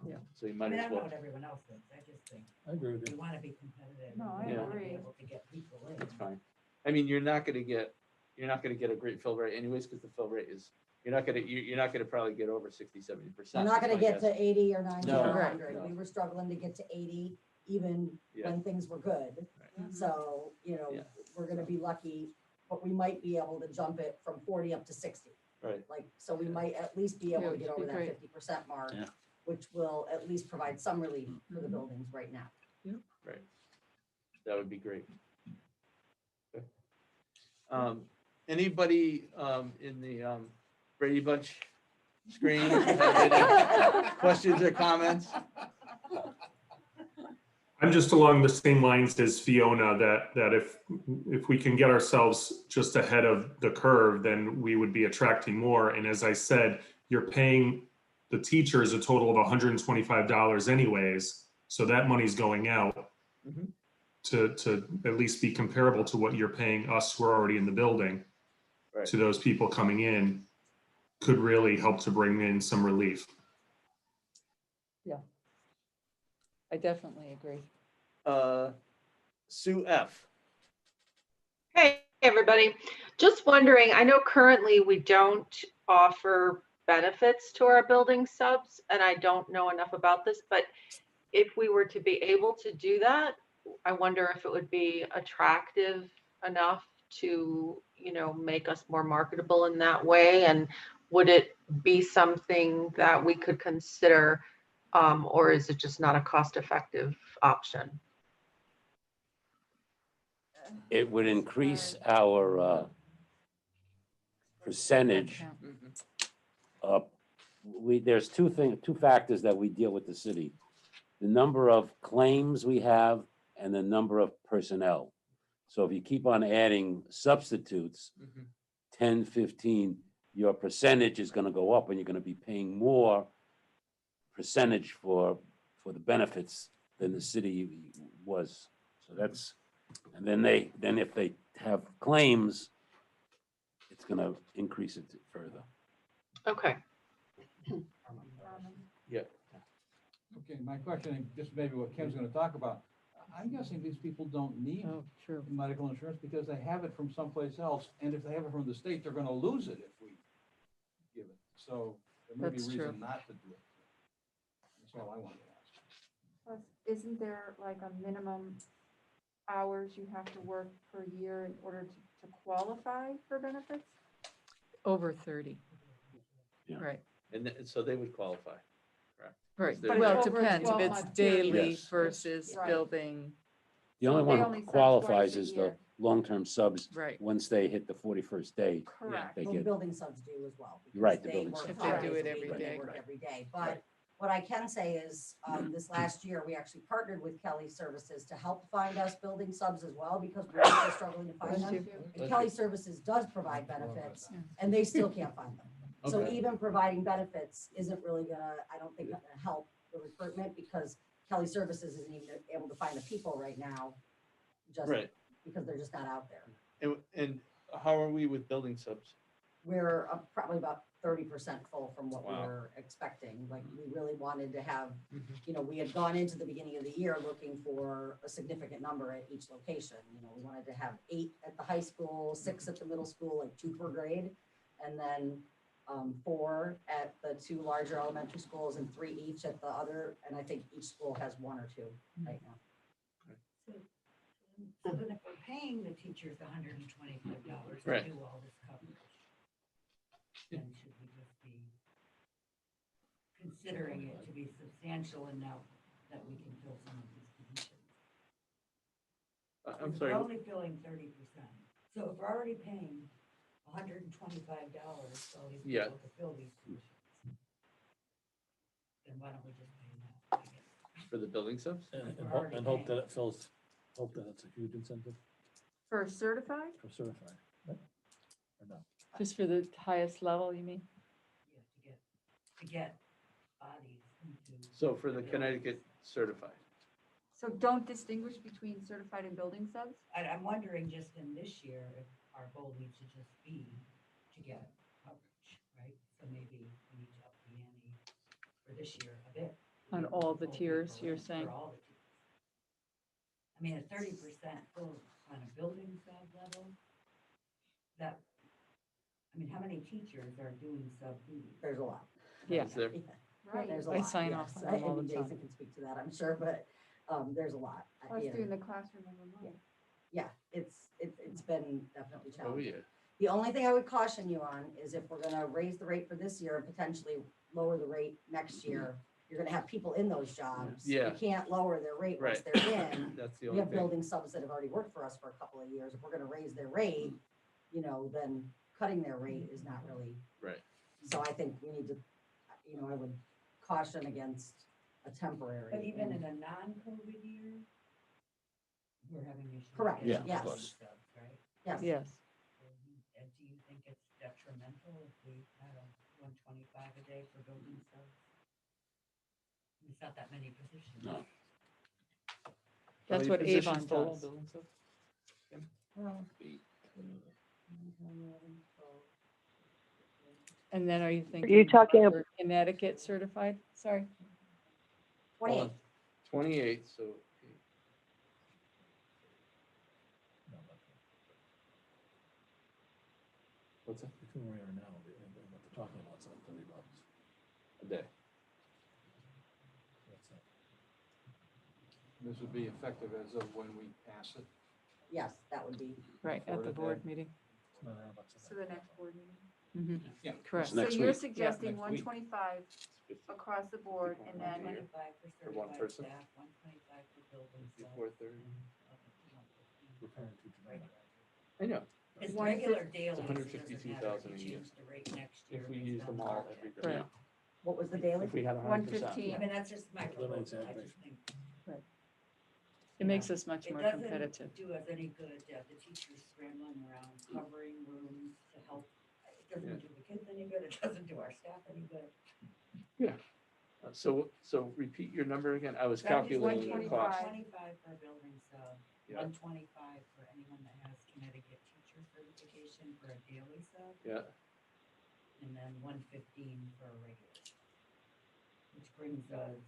Speaker 3: Yeah.
Speaker 2: So you
Speaker 11: I
Speaker 2: might
Speaker 11: mean, I
Speaker 2: as
Speaker 11: don't know
Speaker 2: well,
Speaker 11: what everyone else thinks. I just think
Speaker 4: I agree with
Speaker 11: we
Speaker 4: you.
Speaker 11: want to be competitive.
Speaker 12: No,
Speaker 11: and
Speaker 12: I
Speaker 11: we want to
Speaker 12: agree.
Speaker 11: be able to get people in.
Speaker 2: that's fine. I mean, you're not gonna get a great fill rate anyways, because the fill rate is, you're not gonna probably get over 60-70%.
Speaker 9: We're not gonna get to 80 or 90
Speaker 2: No,
Speaker 9: or
Speaker 3: Right.
Speaker 9: 100.
Speaker 2: no.
Speaker 9: We were struggling to get to 80 even
Speaker 2: Yeah.
Speaker 9: when things were good.
Speaker 2: Right.
Speaker 9: So,
Speaker 2: Yeah.
Speaker 9: we're gonna be lucky, but we might be able to jump it from 40 up to 60.
Speaker 2: Right.
Speaker 9: So we might at least be able
Speaker 3: Yeah,
Speaker 9: to
Speaker 3: which
Speaker 9: get
Speaker 3: would
Speaker 9: over
Speaker 3: be
Speaker 9: that
Speaker 3: great.
Speaker 9: 50% mark,
Speaker 8: Yeah.
Speaker 9: which will at least provide some relief for the
Speaker 3: Mhm.
Speaker 9: buildings right now.
Speaker 2: Right. That would be great. Okay. Anybody in the Brady Bunch screen have any questions or comments?
Speaker 6: I'm just along the same lines as Fiona, that if we can get ourselves just ahead of the curve, then we would be attracting more. And as I said, you're paying the teachers a total of $125 anyways, so that money's going out
Speaker 2: Mhm.
Speaker 6: to at least be comparable to what you're paying us who are already in the building.
Speaker 2: Right.
Speaker 6: To those people coming in, could really help to bring in some relief.
Speaker 3: I definitely agree.
Speaker 2: Sue F.
Speaker 13: Hey, everybody. Just wondering, I know currently we don't offer benefits to our building subs, and I don't know enough about this, but if we were to be able to do that, I wonder if it would be attractive enough to, make us more marketable in that way, and would it be something that we could consider, or is it just not a cost-effective option?
Speaker 8: It would increase our percentage. There's two factors that we deal with the city. The number of claims we have and the number of personnel. So if you keep on adding substitutes, 10, 15, your percentage is gonna go up and you're gonna be paying more percentage for the benefits than the city was. So that's, and then if they have claims, it's gonna increase it further.
Speaker 13: Okay.
Speaker 2: Yeah.
Speaker 10: Okay, my question, and this may be what Kim's gonna talk about. I'm guessing these people don't need
Speaker 3: Oh, true.
Speaker 10: medical insurance because they have it from someplace else. And if they have it from the state, they're gonna lose it if we give it. So there may be
Speaker 3: That's
Speaker 10: reason
Speaker 3: true.
Speaker 10: not to do it. That's all I wanted to ask.
Speaker 12: Plus, isn't there like a minimum hours you have to work per year in order to qualify for benefits?
Speaker 3: Over 30.
Speaker 8: Yeah.
Speaker 3: Right,
Speaker 2: So they would qualify, correct?
Speaker 3: right.
Speaker 2: they're-
Speaker 3: Well, it
Speaker 12: Over a
Speaker 3: depends if it's
Speaker 12: 12-month period.
Speaker 3: daily
Speaker 8: Yes.
Speaker 3: versus
Speaker 12: Right.
Speaker 3: building,
Speaker 8: The only
Speaker 12: they
Speaker 8: one
Speaker 12: only
Speaker 8: who
Speaker 12: sub
Speaker 8: qualifies
Speaker 12: twice a
Speaker 8: is the
Speaker 12: year.
Speaker 8: long-term subs.
Speaker 3: right.
Speaker 8: Once they hit the 41st day,
Speaker 12: Correct.
Speaker 8: they
Speaker 9: Well,
Speaker 8: get,
Speaker 9: building subs do as well. because
Speaker 8: Right, the
Speaker 9: they
Speaker 8: building
Speaker 9: work
Speaker 8: subs.
Speaker 3: If they
Speaker 9: 5
Speaker 3: do
Speaker 9: days
Speaker 3: it
Speaker 9: a
Speaker 3: every
Speaker 9: week and they
Speaker 3: day.
Speaker 9: work
Speaker 2: Right.
Speaker 9: every day.
Speaker 2: Right.
Speaker 9: But what I can say is, this last year, we actually partnered with Kelly Services to help find us building subs as well, because we're still struggling to find
Speaker 3: Bless
Speaker 9: them.
Speaker 3: you.
Speaker 9: And Kelly Services does provide benefits,
Speaker 3: Yeah.
Speaker 9: and they still can't find them. So
Speaker 2: Okay.
Speaker 9: even providing benefits isn't really gonna, I don't think, gonna help the recruitment, because Kelly Services isn't even able to find the people right now, just
Speaker 2: Right.
Speaker 9: because they're just not out there.
Speaker 2: And how are we with building subs?
Speaker 9: We're probably about 30% full from what we
Speaker 2: Wow.
Speaker 9: were expecting. Like, we really wanted to have,
Speaker 2: Mhm.
Speaker 9: we had gone into the beginning of the year looking for a significant number at each location. We wanted to have 8 at the high school, 6 at the middle school, like 2 per grade. And then 4 at the 2 larger elementary schools and 3 each at the other. And I think each school has 1 or 2 right now.
Speaker 11: So then if we're paying the teachers $125 to
Speaker 2: Right.
Speaker 11: do all this coverage, then should we just be considering it to be substantial enough that we can fill some of these positions?
Speaker 2: I'm
Speaker 11: If
Speaker 2: sorry.
Speaker 11: We're only filling 30%. So if we're already paying $125 for all these
Speaker 2: Yeah.
Speaker 11: people to fill these positions, then why don't we just pay that? I guess?
Speaker 2: For the building subs?
Speaker 4: And hope that it fills, hope that it's a huge incentive
Speaker 12: For certified?
Speaker 4: for certified, right? Or no?
Speaker 3: Just for the highest level, you mean?
Speaker 11: Yeah, to get bodies into.
Speaker 2: So for the Connecticut certified.
Speaker 12: So don't distinguish between certified and building subs?
Speaker 11: I'm wondering just in this year, if our goal needs to just be to get coverage, right? So maybe we need to up the ante for this year a bit.
Speaker 3: On all the
Speaker 11: Pull
Speaker 3: tiers,
Speaker 11: people
Speaker 3: you're
Speaker 11: in
Speaker 3: saying?
Speaker 11: For all the tiers. I mean, a 30% full on a building sub level, that, I mean, how many teachers are doing sub duty?
Speaker 9: There's a lot.
Speaker 3: Yeah.
Speaker 2: Is there-
Speaker 12: Right.
Speaker 9: There's a
Speaker 3: I
Speaker 9: lot,
Speaker 3: sign
Speaker 9: yes.
Speaker 3: off on them all
Speaker 9: And
Speaker 3: the time.
Speaker 9: Jason can speak to that, I'm sure, but there's a lot.
Speaker 12: I was
Speaker 9: You know,
Speaker 12: doing the classroom and remote.
Speaker 9: Yeah, it's been definitely
Speaker 2: Oh,
Speaker 9: challenging.
Speaker 2: yeah.
Speaker 9: The only thing I would caution you on is if we're gonna raise the rate for this year and potentially lower the rate next year, you're gonna have people in those jobs.
Speaker 2: Yeah.
Speaker 9: You can't lower their rate once
Speaker 2: Right.
Speaker 9: they're in.
Speaker 2: That's the
Speaker 9: We
Speaker 2: only
Speaker 9: have
Speaker 2: thing.
Speaker 9: building subs that have already worked for us for a couple of years. If we're gonna raise their rate, then cutting their rate is not really.
Speaker 2: Right.
Speaker 9: So I think we need to, I would caution against a temporary.
Speaker 11: But even
Speaker 9: and-
Speaker 11: in a non-COVID year, we're having issues.
Speaker 9: Correct,
Speaker 11: getting
Speaker 8: Yeah, of
Speaker 11: building
Speaker 8: course.
Speaker 11: subs, right?
Speaker 9: Yes.
Speaker 3: Yes.
Speaker 11: And do you think it's detrimental if we had a 125 a day for building subs? It's not that many positions.
Speaker 8: No.
Speaker 3: That's
Speaker 2: How
Speaker 3: what
Speaker 2: many positions
Speaker 3: Avon
Speaker 2: total
Speaker 3: does.
Speaker 2: building subs?
Speaker 3: And then are you thinking?
Speaker 7: you talking
Speaker 3: for Connecticut certified? Sorry.
Speaker 9: 28.
Speaker 2: 28, so.
Speaker 4: No, that's right.
Speaker 2: What's that?
Speaker 4: Between where we are now and what they're talking about, it's like $30.
Speaker 2: A day.
Speaker 4: That's it.
Speaker 10: This would be effective as of when we pass it.
Speaker 9: Yes, that would be.
Speaker 3: Right, at the board meeting.
Speaker 4: It's not $100 a
Speaker 12: So
Speaker 4: day.
Speaker 12: the next board meeting.
Speaker 3: Mhm.
Speaker 10: Yeah.
Speaker 3: Correct.
Speaker 8: So
Speaker 12: So
Speaker 8: next
Speaker 12: you're
Speaker 8: week.
Speaker 12: suggesting
Speaker 10: next week.
Speaker 12: 125 across the board and then
Speaker 11: 125 for
Speaker 2: For one
Speaker 11: certified
Speaker 2: person?
Speaker 11: staff, 125 for building subs.
Speaker 2: 430.
Speaker 4: We're paying teachers now.
Speaker 11: Regular.
Speaker 2: I know.
Speaker 11: It's
Speaker 12: One
Speaker 11: regular
Speaker 12: fif-
Speaker 11: daily.
Speaker 2: $152,000 a year.
Speaker 11: The rate next year.
Speaker 2: If we
Speaker 11: based
Speaker 2: use
Speaker 11: on
Speaker 2: them
Speaker 11: the
Speaker 2: all
Speaker 11: budget.
Speaker 2: every day.
Speaker 3: Right.
Speaker 9: What was the daily?
Speaker 2: If we had 100%.
Speaker 12: 115.
Speaker 11: I mean, that's just my
Speaker 4: Literally
Speaker 11: proposal. I
Speaker 4: exactly.
Speaker 11: just think.
Speaker 3: It makes us much
Speaker 11: It
Speaker 3: more
Speaker 11: doesn't
Speaker 3: competitive.
Speaker 11: do us any good to have the teachers scrambling around, covering rooms to help. It doesn't do the kids any good. It doesn't do our staff any good.
Speaker 2: So repeat your number again. I was
Speaker 11: That was
Speaker 2: calculating the
Speaker 12: 125.
Speaker 2: cost.
Speaker 11: 125 for a building sub,
Speaker 2: Yeah.
Speaker 11: 125 for anyone that has Connecticut teacher certification for a daily sub,
Speaker 2: Yeah,
Speaker 11: and then 115 for a regular sub. Which brings us,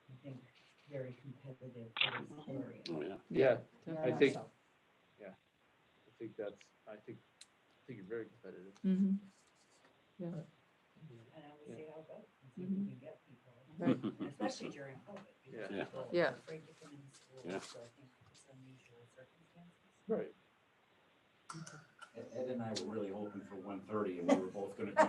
Speaker 11: I think, very competitive for this area.
Speaker 8: Oh, yeah.
Speaker 2: yeah. I
Speaker 3: Definitely.
Speaker 2: think, I think you're very competitive.
Speaker 3: Mhm.
Speaker 11: And then we see how it goes, and see if
Speaker 3: Mhm.
Speaker 11: we can get people.
Speaker 3: Right.
Speaker 11: And especially during COVID, because
Speaker 2: Yeah.
Speaker 11: people
Speaker 3: Yeah.
Speaker 11: are afraid to come into school,
Speaker 8: Yeah.
Speaker 11: so I think it's unusual circumstances.
Speaker 2: Right.
Speaker 8: Ed and I were really hoping for 1:30 and we were both gonna come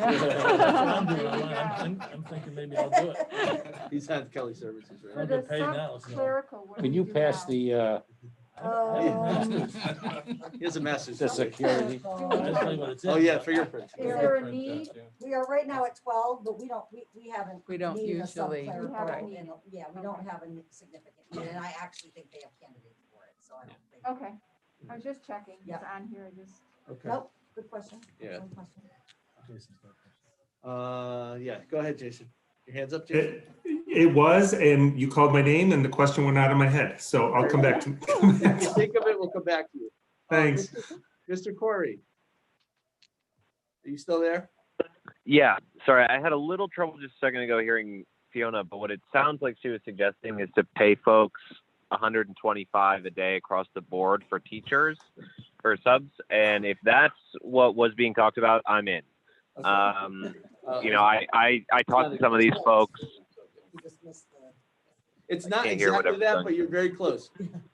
Speaker 8: in.
Speaker 4: I'm doing it. I'm thinking maybe I'll do it.
Speaker 2: He's on Kelly Services,
Speaker 12: For
Speaker 2: right?
Speaker 4: I'll
Speaker 12: the
Speaker 4: get paid now, so.
Speaker 12: clerical, what do
Speaker 8: Can
Speaker 12: we
Speaker 8: you
Speaker 12: do
Speaker 8: pass
Speaker 12: now?
Speaker 8: the,
Speaker 2: He has a master's.
Speaker 8: the security?
Speaker 4: I'll tell you what it's in.
Speaker 2: Oh, yeah, fingerprints.
Speaker 12: Is there a need?
Speaker 9: We are right now at 12, but we haven't.
Speaker 3: We don't
Speaker 9: needed a
Speaker 3: usually,
Speaker 9: sub-clerical
Speaker 12: right.
Speaker 9: in a- Yeah, we don't have a significant need, and I actually think they have candidates for it, so I don't think.
Speaker 12: Okay, I was just checking. It's
Speaker 9: Yeah.
Speaker 12: on here, I just.
Speaker 2: Okay.
Speaker 9: Nope, good question.
Speaker 2: Yeah.
Speaker 9: Excellent question.
Speaker 4: Jason's got a question.
Speaker 2: Yeah, go ahead, Jason. Your hands up, Jason?
Speaker 6: It was, and you called my name and the question went out of my head. So I'll come back to
Speaker 2: If you think of it, we'll come back to you.
Speaker 6: Thanks.
Speaker 2: Mr. Corey. Are you still there?
Speaker 5: Yeah, sorry, I had a little trouble just a second ago hearing Fiona, but what it sounds like she was suggesting is to pay folks $125 a day across the board for teachers, for subs. And if that's what was being talked about, I'm in. You know, I talked to some of these folks.
Speaker 9: You just missed the.
Speaker 2: It's not
Speaker 5: can't hear
Speaker 2: exactly
Speaker 5: whatever's
Speaker 2: that,
Speaker 5: done.
Speaker 2: but you're very close.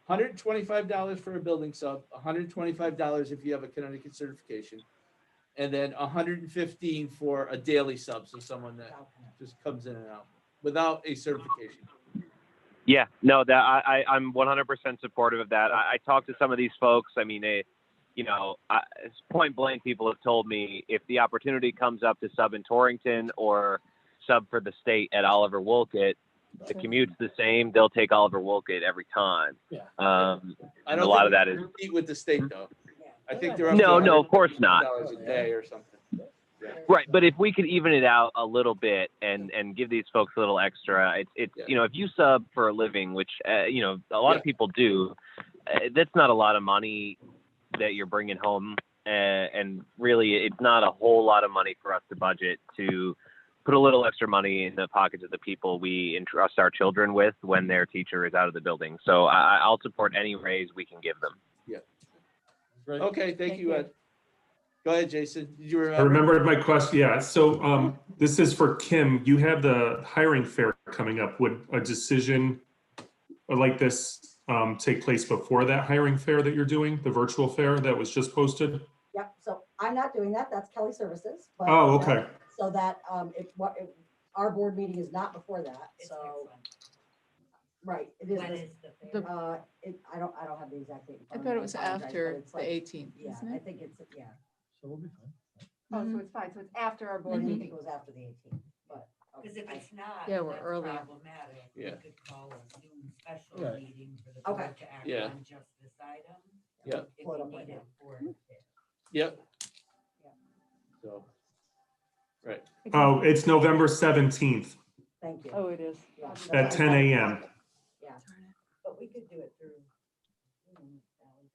Speaker 2: $125 for a building sub, $125 if you have a Connecticut certification, and then $115 for a daily sub, so someone that just comes in and out without a certification.
Speaker 5: Yeah, no, that I'm 100% supportive of that. I talked to some of these folks. I mean, you know, point blank, people have told me if the opportunity comes up to sub in Torrington or sub for the state at Oliver Wolcott, the commute's the same. They'll take Oliver Wolcott every time.
Speaker 4: Yeah.
Speaker 2: I
Speaker 5: And
Speaker 2: don't
Speaker 5: a lot
Speaker 2: think
Speaker 5: of that
Speaker 2: we
Speaker 5: is
Speaker 2: can compete with the state though. I think they're up
Speaker 5: No,
Speaker 2: to
Speaker 5: no, of course not.
Speaker 2: $150 a day or something.
Speaker 5: Right, but if we could even it out a little bit and give these folks a little extra, it's
Speaker 2: Yeah.
Speaker 5: you know, if you sub for a living, which you know a lot of
Speaker 2: Yeah.
Speaker 5: people do, that's not a lot of money that you're bringing home, and really it's not a whole lot of money for us to budget to put a little extra money in the pockets of the people we entrust our children with when their teacher is out of the building. So I'll support any raise we can give them.
Speaker 4: Great.
Speaker 2: Okay, thank you, Ed. Go ahead, Jason. Did you
Speaker 6: I remembered my question. Yeah. So this is for Kim. You have the hiring fair coming up. Would a decision like this take place before that hiring fair that you're doing, the virtual fair that was just posted?
Speaker 9: Yep, so I'm not doing that, that's Kelly Services. But
Speaker 6: Oh, okay.
Speaker 9: So that, our board meeting is not before that,
Speaker 11: It's
Speaker 9: so,
Speaker 11: next one.
Speaker 9: right, it is.
Speaker 11: When
Speaker 9: this-
Speaker 11: is the fair?
Speaker 9: I don't have the exact date. in
Speaker 3: I
Speaker 9: front of
Speaker 3: thought
Speaker 9: me,
Speaker 3: it was
Speaker 9: apologize, but
Speaker 3: after
Speaker 9: it's
Speaker 3: the
Speaker 9: like-
Speaker 3: 18th,
Speaker 9: Yeah,
Speaker 3: isn't
Speaker 9: I
Speaker 3: it?
Speaker 9: think it's, yeah,
Speaker 4: So we'll be fine.
Speaker 12: Oh, so it's fine. So it's after our
Speaker 9: I
Speaker 12: board
Speaker 9: didn't
Speaker 12: meeting.
Speaker 9: think it was after the 18th, but.
Speaker 11: Because if it's not,
Speaker 3: Yeah, we're
Speaker 11: that's
Speaker 3: earlier.
Speaker 11: problematic. We
Speaker 2: Yeah.
Speaker 11: could call a Zoom special
Speaker 4: Right.
Speaker 11: meeting for the
Speaker 9: Okay.
Speaker 11: board to act
Speaker 2: Yeah.
Speaker 11: on just this item.
Speaker 2: Yeah.
Speaker 11: If
Speaker 9: Pull it
Speaker 11: you
Speaker 9: up right
Speaker 11: need it
Speaker 9: now.
Speaker 11: for the fair.
Speaker 2: Yep.
Speaker 9: Yeah.
Speaker 2: So, right.
Speaker 6: Oh, it's November 17th
Speaker 9: Thank you.
Speaker 3: Oh, it is.
Speaker 9: Yeah,
Speaker 6: at 10 a.m.
Speaker 9: Yeah.
Speaker 11: But we could do it through. Sally,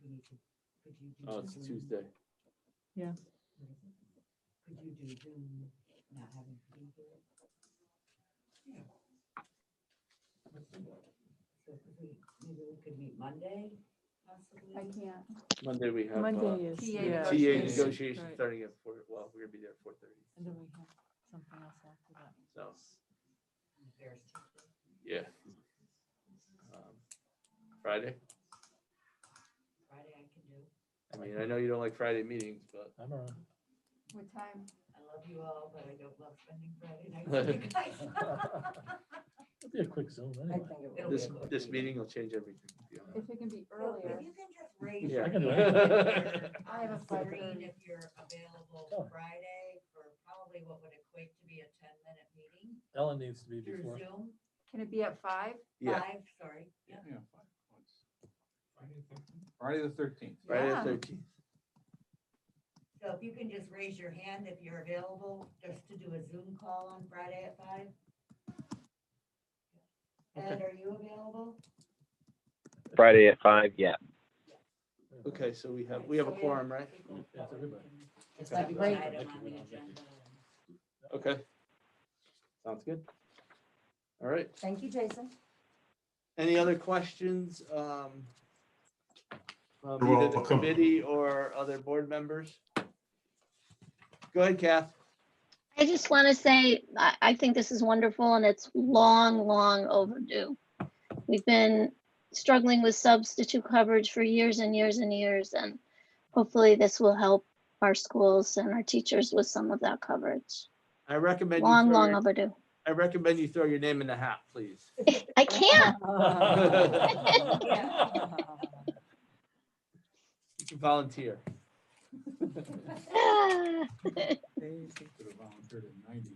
Speaker 11: we need to- Could you do
Speaker 2: Oh, it's
Speaker 11: Zoom?
Speaker 2: Tuesday.
Speaker 3: Yeah.
Speaker 11: Could you do Zoom, not having to be here? Yeah. So maybe we could meet Monday, possibly?
Speaker 12: I can't.
Speaker 2: Monday we have
Speaker 3: Monday is,
Speaker 12: TA
Speaker 3: yeah.
Speaker 2: TA
Speaker 12: negotiations.
Speaker 2: negotiations
Speaker 3: Right.
Speaker 2: starting at 4. Well, we're gonna be there at 4:30.
Speaker 3: And then we have something else after that.
Speaker 2: So,
Speaker 11: There's Tuesday.
Speaker 2: yeah. Friday.
Speaker 11: Friday I can do.
Speaker 2: I mean, I know you don't like Friday meetings, but
Speaker 4: I'm around.
Speaker 12: What time?
Speaker 11: I love you all, but I don't love spending Friday nights with you guys.
Speaker 4: It'll be a quick Zoom
Speaker 9: I
Speaker 4: anyway.
Speaker 9: think it
Speaker 11: It'll
Speaker 9: will.
Speaker 11: be
Speaker 2: this
Speaker 11: a quick
Speaker 2: this
Speaker 11: meeting.
Speaker 2: meeting will change everything. to be honest.
Speaker 12: If it can be
Speaker 11: If
Speaker 12: earlier.
Speaker 11: you can just raise
Speaker 2: Yeah.
Speaker 11: your
Speaker 4: I can do
Speaker 11: hand,
Speaker 4: anything.
Speaker 12: I have a
Speaker 11: Irene,
Speaker 12: 5:30.
Speaker 11: if you're available
Speaker 4: Oh.
Speaker 11: Friday for probably what would equate to be a 10-minute meeting
Speaker 4: Ellen needs to be
Speaker 11: through
Speaker 4: before.
Speaker 11: Zoom.
Speaker 12: Can it be at 5?
Speaker 2: Yeah.
Speaker 11: 5, sorry. Yeah.
Speaker 10: Yeah, fine. Friday the 13th.
Speaker 2: Friday
Speaker 12: Yeah.
Speaker 2: the 13th.
Speaker 11: So if you can just raise your hand if you're available, just to do a Zoom call on Friday at 5. Ed, are you available?
Speaker 5: Friday at 5, yeah.
Speaker 2: Okay, so we have a quorum, right?
Speaker 4: Yeah, it's everybody.
Speaker 11: It's
Speaker 2: Okay.
Speaker 11: like one item on the agenda.
Speaker 2: Okay. Sounds good. All right.
Speaker 9: Thank you, Jason.
Speaker 2: Any other questions? Either the
Speaker 6: welcome.
Speaker 2: committee or other board members? Go ahead, Kath.
Speaker 14: I just want to say, I think this is wonderful and it's long, long overdue. We've been struggling with substitute coverage for years and years and years. And hopefully this will help our schools and our teachers with some of that coverage.
Speaker 2: I recommend you
Speaker 14: Long,
Speaker 2: throw
Speaker 14: long
Speaker 2: your,
Speaker 14: overdue.
Speaker 2: I recommend you throw your name in the hat, please.
Speaker 14: I can't.
Speaker 2: You can volunteer.
Speaker 14: Ah.
Speaker 10: Could have volunteered at 90.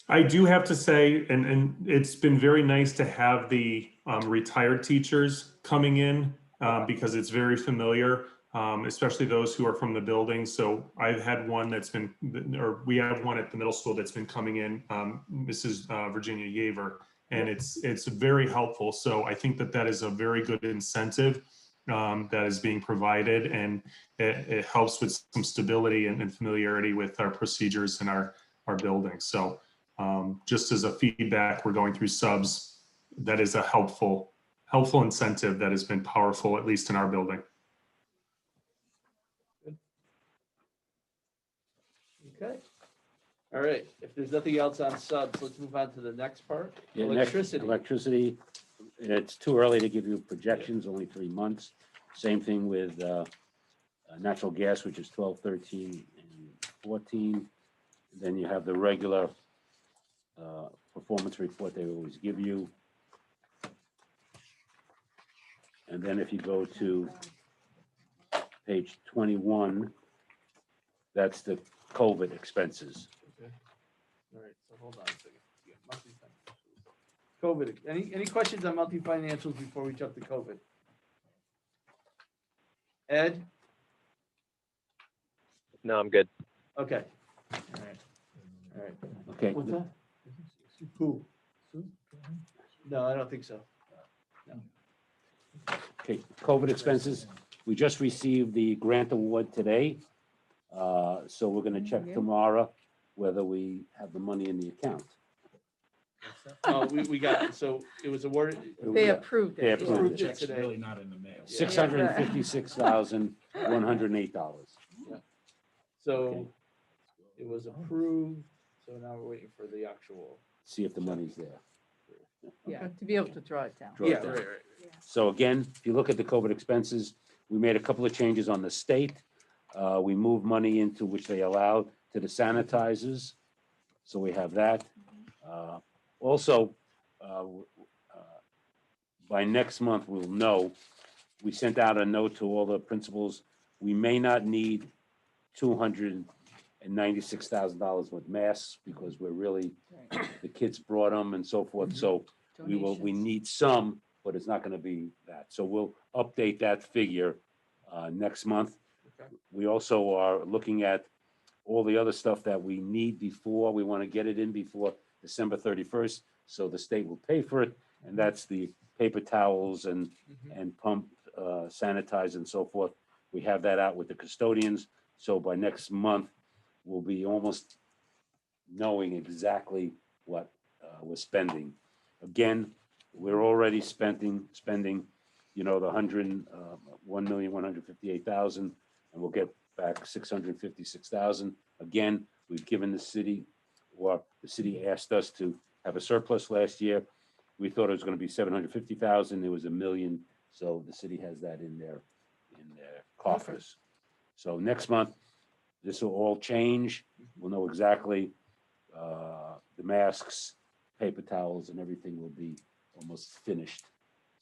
Speaker 6: I do have to say, and it's been very nice to have the retired teachers coming in because it's very familiar, especially those who are from the building. So I've had one that's been, or we have one at the middle school that's been coming in, Mrs. Virginia Yaver, and it's very helpful. So I think that is a very good incentive that is being provided, and it helps with some stability and familiarity with our procedures in our building. So just as a feedback, we're going through subs. That is a helpful incentive that has been powerful, at least in our building.
Speaker 2: Okay. All right. If there's nothing else on subs, let's move on to the next part.
Speaker 8: Yeah,
Speaker 2: Electricity.
Speaker 8: Electricity, it's too early to give you projections, only 3 months. Same thing with natural gas, which is 12, 13, and 14. Then you have the regular performance report they always give you. And then if you go to page 21, that's the COVID expenses.
Speaker 2: Okay. All right. So hold on a second. Yeah, monthly financials. COVID. Any questions on monthly financials before we jump to COVID? Ed?
Speaker 5: No, I'm good.
Speaker 2: Okay. All right. All right.
Speaker 8: Okay.
Speaker 2: What's that? Who? No, I don't think so. No.
Speaker 8: Okay, COVID expenses, we just received the grant award today. So we're gonna check tomorrow whether we have the money in the account.
Speaker 2: Oh, we got, so it was awarded.
Speaker 3: They approved
Speaker 8: They
Speaker 3: it. yeah.
Speaker 8: approved it.
Speaker 10: Check's
Speaker 2: today.
Speaker 10: really not in the mail.
Speaker 8: $656,108.
Speaker 2: So it was approved. So now we're waiting for the actual.
Speaker 8: See if the money's there.
Speaker 3: Yeah, to be able to draw it down.
Speaker 8: Draw it
Speaker 2: Yeah,
Speaker 8: down.
Speaker 2: right, right.
Speaker 8: So again, if you look at the COVID expenses, we made a couple of changes on the state. We moved money into which they allowed to the sanitizers. So we have that. Also, by next month, we'll know, we sent out a note to all the principals. We may not need $296,000 with masks because we're really, the kids brought them and so forth. So we
Speaker 3: Donations.
Speaker 8: need some, but it's not gonna be that. So we'll update that figure next month.
Speaker 2: Okay.
Speaker 8: We also are looking at all the other stuff that we need before, we wanna get it in before December 31st, so the state will pay for it, and that's the paper towels and pump sanitizer and so forth. We have that out with the custodians, so by next month, we'll be almost knowing exactly what we're spending. Again, we're already spending, you know, the $1,158,000, and we'll get back $656,000. Again, we've given the city, or the city asked us to have a surplus last year. We thought it was going to be $750,000. It was $1 million, so the city has that in their coffers. So next month, this will all change. We'll know exactly the masks, paper towels, and everything will be almost finished.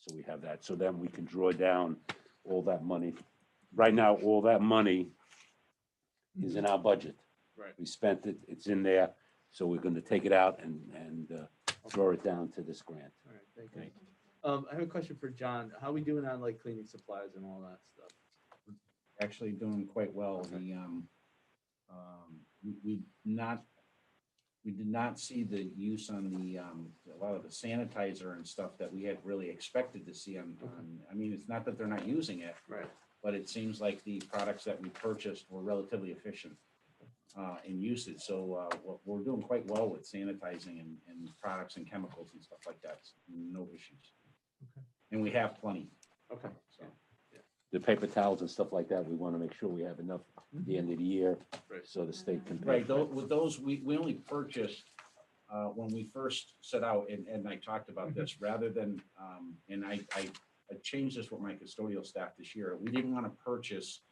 Speaker 8: So we have that. So then we can draw down all that money. Right now, all that money is in our budget.
Speaker 2: Right.
Speaker 8: We spent it, it's in there. So we're going to take it out and draw it down to this grant.
Speaker 2: All right, thank you. I have a question for John. How are we doing on like cleaning supplies and all that stuff?
Speaker 10: Actually doing quite well.
Speaker 2: Okay.
Speaker 10: We did not see the use on a lot of the sanitizer and stuff that we had really expected to see on, I mean, it's not that they're not using it,
Speaker 2: Right.
Speaker 10: but it seems like the products that we purchased were relatively efficient in usage. So we're doing quite well with sanitizing and products and chemicals and stuff like that. No issues.
Speaker 2: Okay.
Speaker 10: And we have plenty.
Speaker 2: Okay.
Speaker 10: So.
Speaker 8: The paper towels and stuff like that, we want to make sure we have enough at the end of the year,
Speaker 2: Right.
Speaker 8: so the state can pay.
Speaker 10: Right,
Speaker 8: for it.
Speaker 10: with those, we only purchased when we first set out, and I talked about this, rather than, and I changed this with my custodial staff this year. We didn't want to purchase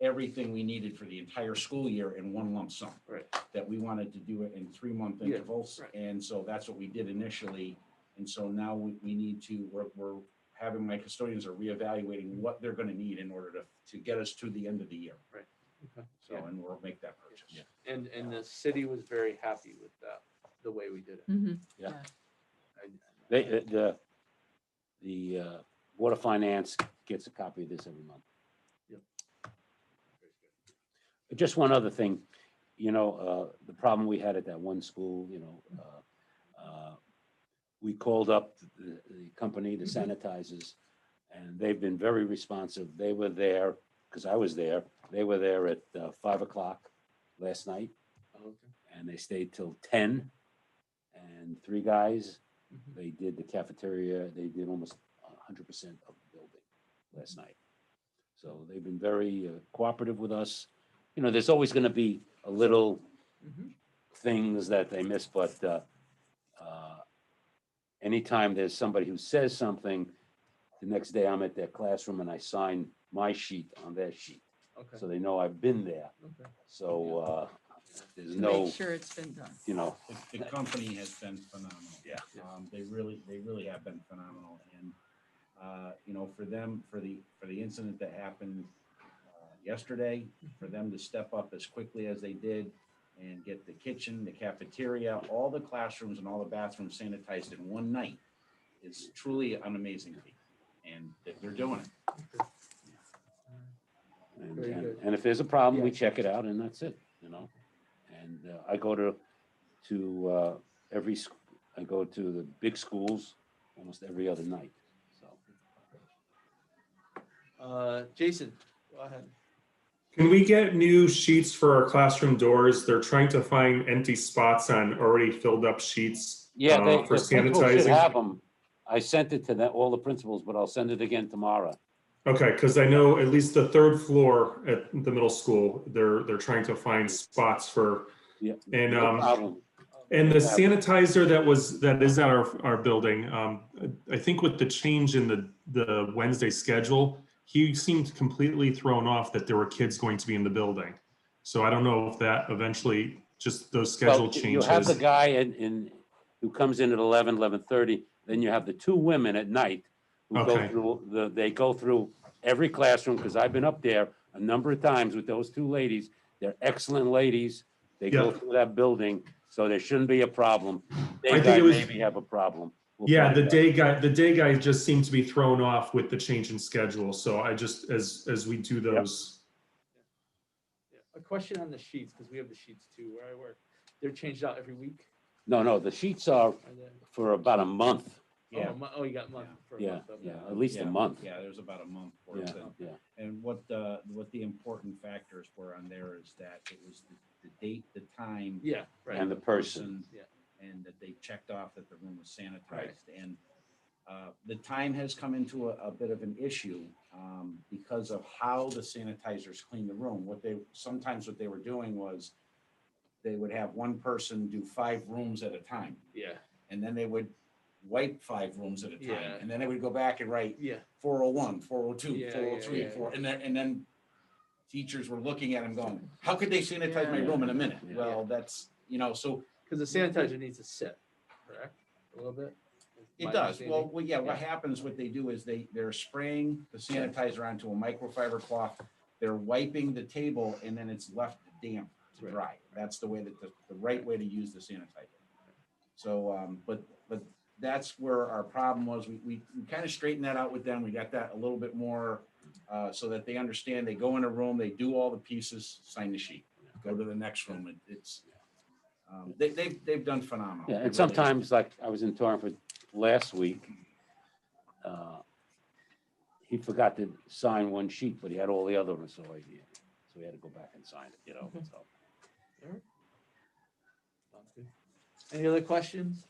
Speaker 10: everything we needed for the entire school year in one lump sum.
Speaker 2: Right.
Speaker 10: That we wanted to do it in 3-month intervals.
Speaker 2: Right.
Speaker 10: And so that's what we did initially. And so now we need to, we're having, my custodians are reevaluating what they're going to need in order to get us to the end of the year.
Speaker 2: Right. Okay.
Speaker 10: So, and we'll make that purchase.
Speaker 2: Yeah. And the city was very happy with that, the way we did it.
Speaker 3: Mm-hmm.
Speaker 8: Yeah.
Speaker 2: I-
Speaker 8: The Water Finance gets a copy of this every month.
Speaker 2: Yep.
Speaker 8: Just one other thing, the problem we had at that one school, we called up the company, the sanitizers, and they've been very responsive. They were there, because I was there, they were there at 5 o'clock last night,
Speaker 2: Okay.
Speaker 8: and they stayed till 10. And 3 guys,
Speaker 2: Mhm.
Speaker 8: they did the cafeteria, they did almost 100% of the building last night. So they've been very cooperative with us. There's always going to be a little
Speaker 2: Mhm.
Speaker 8: things that they miss, but anytime there's somebody who says something, the next day I'm at their classroom and I sign my sheet on their sheet.
Speaker 2: Okay.
Speaker 8: So they know I've been there.
Speaker 2: Okay.
Speaker 8: So there's
Speaker 3: To
Speaker 8: no,
Speaker 3: make sure it's been done.
Speaker 10: The company has been phenomenal.
Speaker 8: Yeah.
Speaker 10: They really have been phenomenal. And, for them, for the incident that happened yesterday, for them to step up as quickly as they did and get the kitchen, the cafeteria, all the classrooms and all the bathrooms sanitized in one night is truly an amazing feat. And they're doing it.
Speaker 2: Very good.
Speaker 8: and if there's a problem, we
Speaker 2: Yeah.
Speaker 8: check it out and that's it, And I go to I go to the big schools almost every other night, so.
Speaker 2: Jason, go ahead.
Speaker 6: Can we get new sheets for our classroom doors? They're trying to find empty spots on already filled up sheets
Speaker 8: Yeah,
Speaker 6: for
Speaker 8: the principals should
Speaker 6: sanitizing.
Speaker 8: have them. I sent it to all the principals, but I'll send it again tomorrow.
Speaker 6: Okay, because I know at least the 3rd floor at the middle school, they're trying to find spots for,
Speaker 8: Yeah,
Speaker 6: and
Speaker 8: no problem.
Speaker 6: and the sanitizer that is at our building, I think with the change in the Wednesday schedule, he seemed completely thrown off that there were kids going to be in the building. So I don't know if that eventually, just those schedule
Speaker 8: Well,
Speaker 6: changes.
Speaker 8: you have the guy who comes in at 11:30, then you have the 2 women at night who
Speaker 6: Okay.
Speaker 8: they go through every classroom, because I've been up there a number of times with those 2 ladies. They're excellent ladies. They go
Speaker 6: Yeah.
Speaker 8: through that building, so there shouldn't be a problem. Day
Speaker 6: I think
Speaker 8: guy
Speaker 6: it was-
Speaker 8: maybe have a problem. We'll
Speaker 6: Yeah,
Speaker 8: find
Speaker 6: the
Speaker 8: out.
Speaker 6: day guy just seemed to be thrown off with the change in schedule. So I just, as we do those.
Speaker 2: Yeah. A question on the sheets, because we have the sheets too where I work. They're changed out every week?
Speaker 8: No, the sheets are
Speaker 2: Are they?
Speaker 8: for about a month.
Speaker 10: Yeah.
Speaker 2: You got month for a
Speaker 8: Yeah,
Speaker 2: month of
Speaker 8: yeah,
Speaker 2: that.
Speaker 8: at least a month.
Speaker 10: Yeah, there's about a month
Speaker 8: Yeah,
Speaker 10: worth. And-
Speaker 8: yeah.
Speaker 10: And what the important factors were on there is that it was the date, the time.
Speaker 2: Yeah, right.
Speaker 8: And the person.
Speaker 2: Yeah.
Speaker 10: And that they checked off that the room was sanitized.
Speaker 2: Right.
Speaker 10: And the time has come into a bit of an issue because of how the sanitizers clean the room. What they were doing was they would have one person do 5 rooms at a time.
Speaker 2: Yeah.
Speaker 10: And then they would wipe 5 rooms at a time.
Speaker 2: Yeah.
Speaker 10: And then they would go back and write
Speaker 2: Yeah.
Speaker 10: 401, 402,
Speaker 2: Yeah,
Speaker 10: 403,
Speaker 2: yeah, yeah.
Speaker 10: and then teachers were looking at them going, how could they sanitize my
Speaker 8: Yeah.
Speaker 10: room in a minute?
Speaker 8: Yeah.
Speaker 10: Well, that's, so
Speaker 2: Because the sanitizer needs to sit, correct? A little bit?
Speaker 10: it
Speaker 2: My
Speaker 10: does.
Speaker 2: understanding.
Speaker 10: Well, yeah, what happens, what they do is they're spraying the sanitizer onto a microfiber cloth. They're wiping the table and then it's left damp to
Speaker 2: Right.
Speaker 10: dry. That's the way that the right way to use the sanitizer. So, but that's where our problem was. We kind of straightened that out with them. We got that a little bit more so that they understand. They go in a room, they do all the pieces, sign the sheet, go to the next room. It's they've done phenomenal.
Speaker 8: Yeah,
Speaker 10: They
Speaker 8: and
Speaker 10: really
Speaker 8: sometimes, like I was in Torrington last week, he forgot to sign one sheet, but he had all the other ones, so we had to go back and sign it,
Speaker 2: Okay.
Speaker 8: so.
Speaker 2: All right. Sounds good. Any other questions?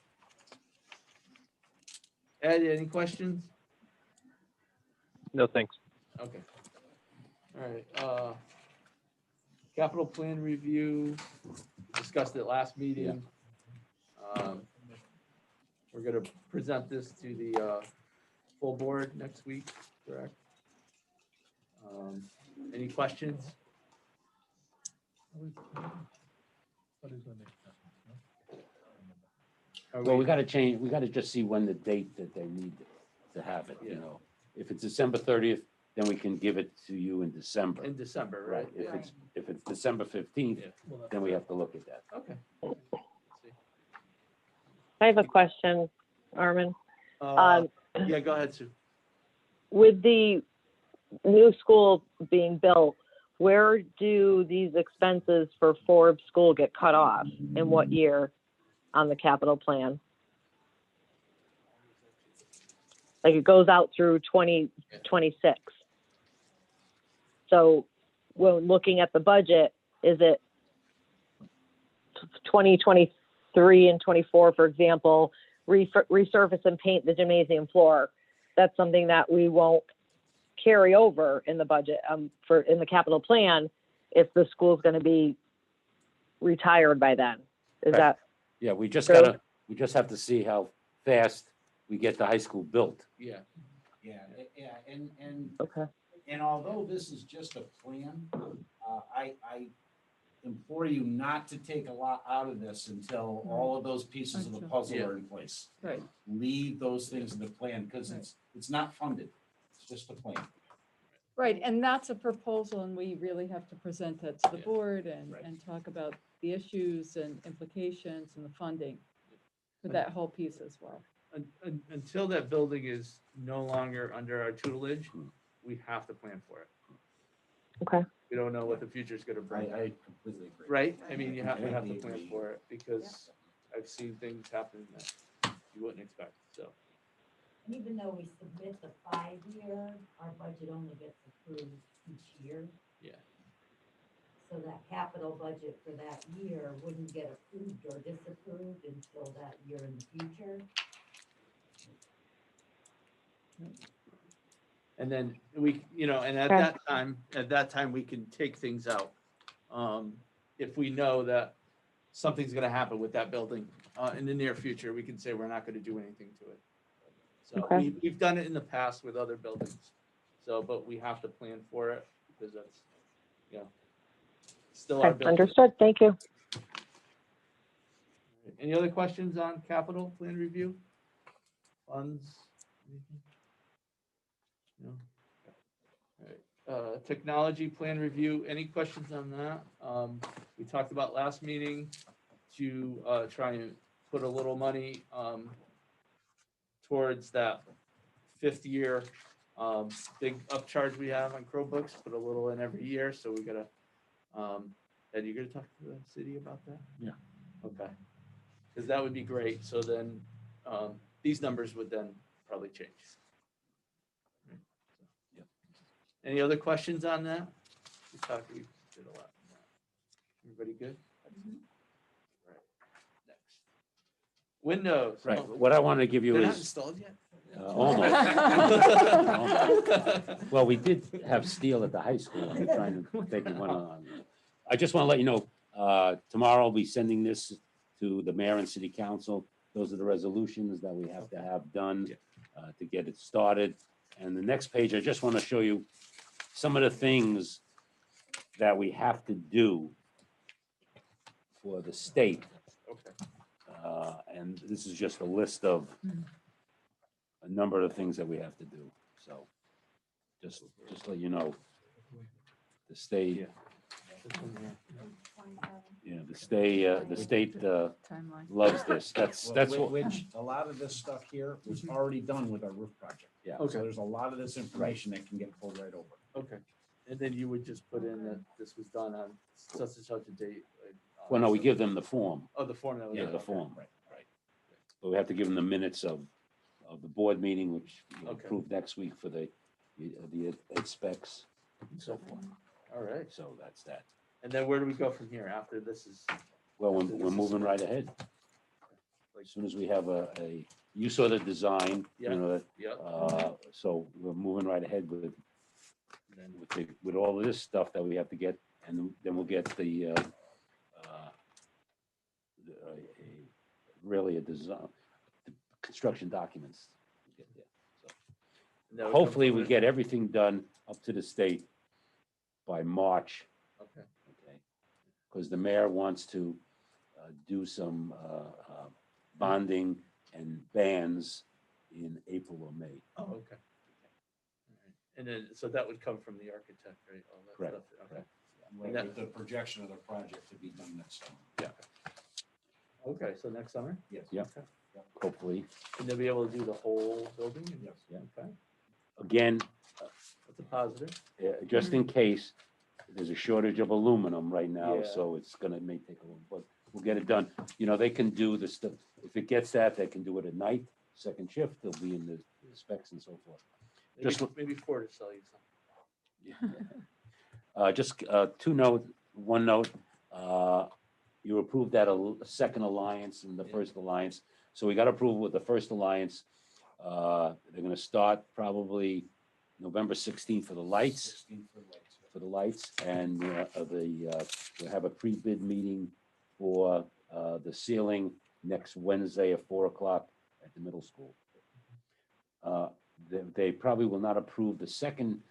Speaker 2: Ed, any questions?
Speaker 5: No, thanks.
Speaker 2: Okay. All right. Capital plan review, discussed it last meeting. We're gonna present this to the full board next week, correct? Any questions?
Speaker 4: Somebody's gonna make adjustments, no?
Speaker 2: Are
Speaker 8: Well, we gotta change, we gotta just see when the date that they need to have it, you
Speaker 2: Yeah.
Speaker 8: know. If it's December 30th, then we can give it to you in December.
Speaker 2: In December, right?
Speaker 8: Right, if it's December 15th,
Speaker 2: Yeah.
Speaker 4: Well, that's-
Speaker 8: then we have to look at that.
Speaker 2: Okay.
Speaker 7: I have a question, Armin.
Speaker 2: Yeah, go ahead, Sue.
Speaker 7: With the new school being built, where do these expenses for Forbes School get cut off? In what year on the capital plan? Like it goes out through 2026. So when looking at the budget, is it 2023 and 24, for example, resurface and paint the gymnasium floor? That's something that we won't carry over in the budget in the capital plan if the school's going to be retired by then. Is
Speaker 8: Right.
Speaker 7: that
Speaker 8: Yeah, we just
Speaker 7: true?
Speaker 8: we just have to see how fast we get the high school built.
Speaker 2: Yeah.
Speaker 10: Yeah, and
Speaker 7: Okay.
Speaker 10: And although this is just a plan, I implore you not to take a lot out of this until all of those pieces of the puzzle are in place.
Speaker 3: Right.
Speaker 10: Leave those things in the plan, because it's not funded, it's just a plan.
Speaker 3: Right, and that's a proposal, and we really have to present that to the
Speaker 2: Yeah.
Speaker 3: board and,
Speaker 2: Right.
Speaker 3: and talk about the issues and implications and the funding for that whole piece as well.
Speaker 2: Until that building is no longer under our tutelage, we have to plan for it.
Speaker 7: Okay.
Speaker 2: We don't know what the future is gonna bring,
Speaker 10: I completely agree.
Speaker 2: right? I mean, you have
Speaker 10: I
Speaker 2: to
Speaker 10: agree.
Speaker 2: plan for it because I've seen things happen that you wouldn't expect, so.
Speaker 11: And even though we submit the 5-year, our budget only gets approved each year.
Speaker 2: Yeah.
Speaker 11: So that capital budget for that year wouldn't get approved or disapproved until that year in the future.
Speaker 2: And then we, and at
Speaker 7: Okay.
Speaker 2: that time, we can take things out. If we know that something's gonna happen with that building, in the near future, we can say we're not gonna do anything to it. So
Speaker 7: Okay.
Speaker 2: we've done it in the past with other buildings. So, but we have to plan for it because that's, still our
Speaker 7: Okay,
Speaker 2: building.
Speaker 7: understood. Thank you.
Speaker 2: Any other questions on capital plan review? Funds? Anything? No? All right. Technology plan review, any questions on that? We talked about last meeting to try and put a little money towards that 5th year big upcharge we have on Chromebooks, put a little in every year, so we gotta, Ed, you gonna talk to the city about that?
Speaker 8: Yeah.
Speaker 2: Okay. Because that would be great, so then these numbers would then probably change. Right, so, yeah. Any other questions on that? We did a lot on that. Everybody good? Right, next. Windows.
Speaker 8: Right,
Speaker 2: Oh,
Speaker 8: what I want to give you
Speaker 2: they're not
Speaker 8: is,
Speaker 2: installed yet?
Speaker 8: almost. Well, we did have steel at the high school. I'm trying to take one on. I just want to let you know, tomorrow I'll be sending this to the mayor and city council. Those are the resolutions that we have to have done to get it started. And the next page, I just want to show you some of the things that we have to do for the state.
Speaker 2: Okay.
Speaker 8: And this is just a list of a number of things that we have to do. So just let you know, the state, the state
Speaker 3: Timeline.
Speaker 8: loves this. That's what,
Speaker 10: Which, a lot of this stuff here was already done with our roof project.
Speaker 8: yeah.
Speaker 2: Okay.
Speaker 10: So there's a lot of this information that can get pulled right over.
Speaker 2: Okay. And then you would just put in that this was done on such and such a date.
Speaker 8: Well, no, we give them the form.
Speaker 2: Oh, the form. that was
Speaker 8: Yeah,
Speaker 2: done,
Speaker 8: the
Speaker 2: okay.
Speaker 8: form.
Speaker 10: Right, right.
Speaker 8: But we have to give them the minutes of the board meeting, which we'll
Speaker 2: Okay.
Speaker 8: approve next week for the ed specs and so forth.
Speaker 2: All right.
Speaker 8: So that's that.
Speaker 2: And then where do we go from here after this is?
Speaker 8: Well,
Speaker 2: After this
Speaker 8: we're
Speaker 2: is-
Speaker 8: moving right ahead. As soon as we have you saw the design,
Speaker 2: Yeah.
Speaker 8: you know,
Speaker 2: Yeah.
Speaker 8: so we're moving right ahead with all of this stuff that we have to get, and then we'll get the really a design, construction documents.
Speaker 2: And that would come
Speaker 8: Hopefully,
Speaker 2: from
Speaker 8: we
Speaker 2: it.
Speaker 8: get everything done up to the state by March,
Speaker 2: Okay.
Speaker 8: okay? Because the mayor wants to do some bonding and bans in April or May.
Speaker 2: Oh, okay. All right. And then, so that would come from the architect, right? All that
Speaker 8: Correct,
Speaker 2: stuff. Okay.
Speaker 8: correct.
Speaker 10: Right,
Speaker 2: that-
Speaker 10: with the projection of the project to be done next summer.
Speaker 2: Yeah. Okay, so next summer?
Speaker 10: Yes.
Speaker 8: Yep.
Speaker 2: Okay.
Speaker 8: Hopefully.
Speaker 2: And they'll be able to do the whole building?
Speaker 10: Yes.
Speaker 8: Yeah.
Speaker 2: Okay,
Speaker 8: Again,
Speaker 2: that's a positive.
Speaker 8: just in case, there's a shortage of aluminum right now,
Speaker 2: Yeah.
Speaker 8: so it's gonna may take a little, but we'll get it done. You know, they can do the stuff, if it gets that, they can do it at night, second shift, they'll be in the specs and so forth.
Speaker 2: Maybe,
Speaker 8: Just-
Speaker 2: maybe Ford to sell you some.
Speaker 8: Just one note, you approved that second alliance and the
Speaker 2: Yeah.
Speaker 8: first alliance. So we got approval with the first alliance. They're gonna start probably November 16th for the lights.
Speaker 10: 16 for lights.
Speaker 8: For the lights, and we'll have a pre-bid meeting for the ceiling next Wednesday at 4 o'clock at the middle school. They probably will not approve the second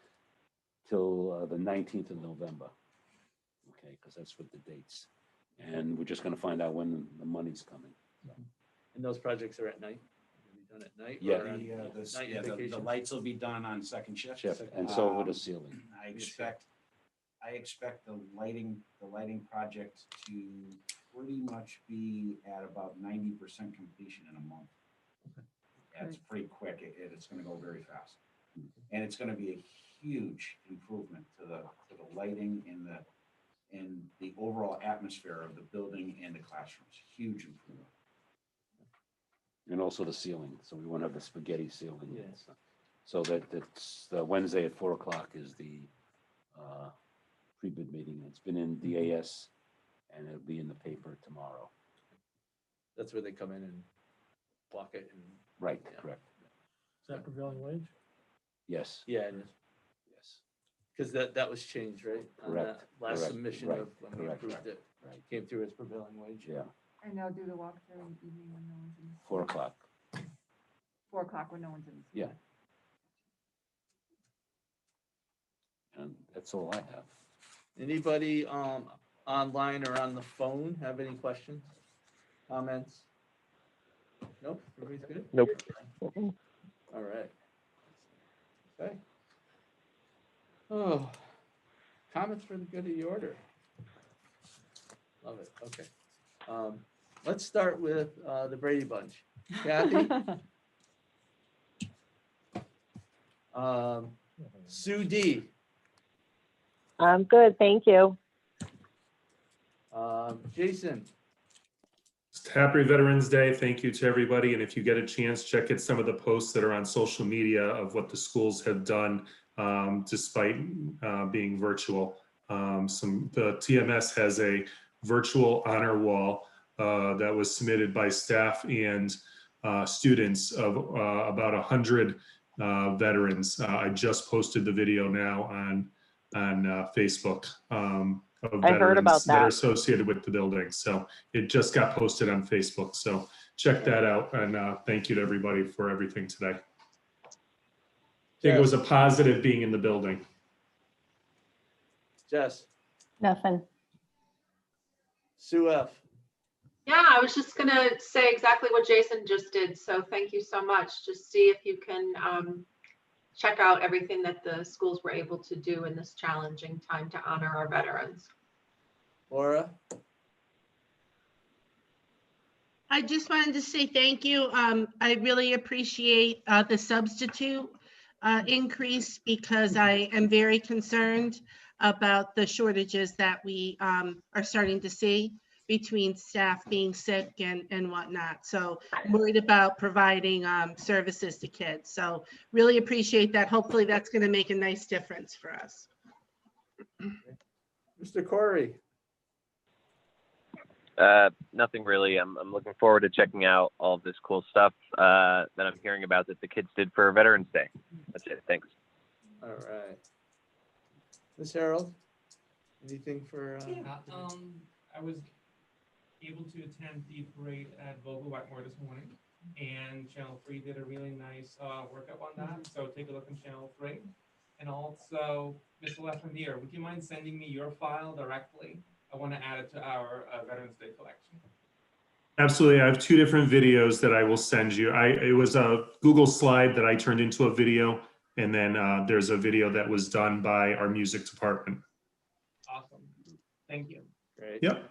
Speaker 8: till the 19th of November. Okay, because that's what the dates. And we're just gonna find out when the money's coming.
Speaker 2: And those projects are at night? Will be done at night?
Speaker 8: Yeah.
Speaker 2: or on night
Speaker 10: The
Speaker 2: vacation?
Speaker 10: lights will be done on second shift.
Speaker 8: Chef, and so will the ceiling.
Speaker 10: I expect the lighting project to pretty much be at about 90% completion in a month. That's pretty quick. It's gonna go very fast. And it's gonna be a huge improvement to the lighting and the overall atmosphere of the building and the classrooms. Huge improvement.
Speaker 8: And also the ceiling, so we won't have the spaghetti ceiling.
Speaker 2: Yeah.
Speaker 8: So that's Wednesday at 4 o'clock is the pre-bid meeting. It's been in DAS and it'll be in the paper tomorrow.
Speaker 2: That's where they come in and block it and,
Speaker 8: Right,
Speaker 2: Yeah.
Speaker 8: correct.
Speaker 4: Is that prevailing wage?
Speaker 8: Yes,
Speaker 2: yeah, and
Speaker 8: yes,
Speaker 2: because that was changed, right? On that
Speaker 8: Correct,
Speaker 2: last
Speaker 8: correct,
Speaker 2: submission
Speaker 8: right,
Speaker 2: of when we
Speaker 8: correct,
Speaker 2: approved it,
Speaker 8: right.
Speaker 2: came through as prevailing wage.
Speaker 8: yeah,
Speaker 12: And they'll do the walkthrough in the evening when no one's in.
Speaker 8: 4 o'clock.
Speaker 12: 4 o'clock when no one's in.
Speaker 8: Yeah. And that's all I have.
Speaker 2: Anybody online or on the phone have any questions, comments? Nope, everybody's good?
Speaker 5: Nope.
Speaker 2: All right. Okay. Oh, comments for the good of the order. Love it, okay. Let's start with the Brady Bunch. Kathy? Sue D.
Speaker 7: I'm good, thank you.
Speaker 2: Jason?
Speaker 6: Happy Veterans Day. Thank you to everybody. And if you get a chance, check out some of the posts that are on social media of what the schools have done despite being virtual. The TMS has a virtual honor wall that was submitted by staff and students of about 100 veterans. I just posted the video now on Facebook. Of
Speaker 7: I heard about
Speaker 6: veterans that are
Speaker 7: that.
Speaker 6: associated with the building. So it just got posted on Facebook. So check that out. And thank you to everybody for everything today. I think it was a positive being in the building.
Speaker 2: Jess?
Speaker 7: Nothing.
Speaker 2: Sue F?
Speaker 13: Yeah, I was just gonna say exactly what Jason just did. So thank you so much. Just see if you can check out everything that the schools were able to do in this challenging time to honor our veterans.
Speaker 2: Laura?
Speaker 1: I just wanted to say thank you. I really appreciate the substitute increase because I am very concerned about the shortages that we are starting to see between staff being sick and whatnot. So I'm worried about providing services to kids. So really appreciate that. Hopefully that's going to make a nice difference for us.
Speaker 2: Mr. Corey?
Speaker 5: Nothing really. I'm looking forward to checking out all of this cool stuff that I'm hearing about that the kids did for Veterans Day. That's it. Thanks.
Speaker 2: All right. Ms. Harold? Anything for?
Speaker 15: I was able to attend the parade at Vogel Whitemoor this morning. And Channel 3 did a really nice workup on that. So take a look on Channel 3. And also, Mr. Lafreniere, would you mind sending me your file directly? I want to add it to our Veterans Day collection.
Speaker 6: Absolutely. I have two different videos that I will send you. It was a Google slide that I turned into a video, and then there's a video that was done by our music department.
Speaker 15: Awesome. Thank you.
Speaker 2: Great.
Speaker 6: Yep.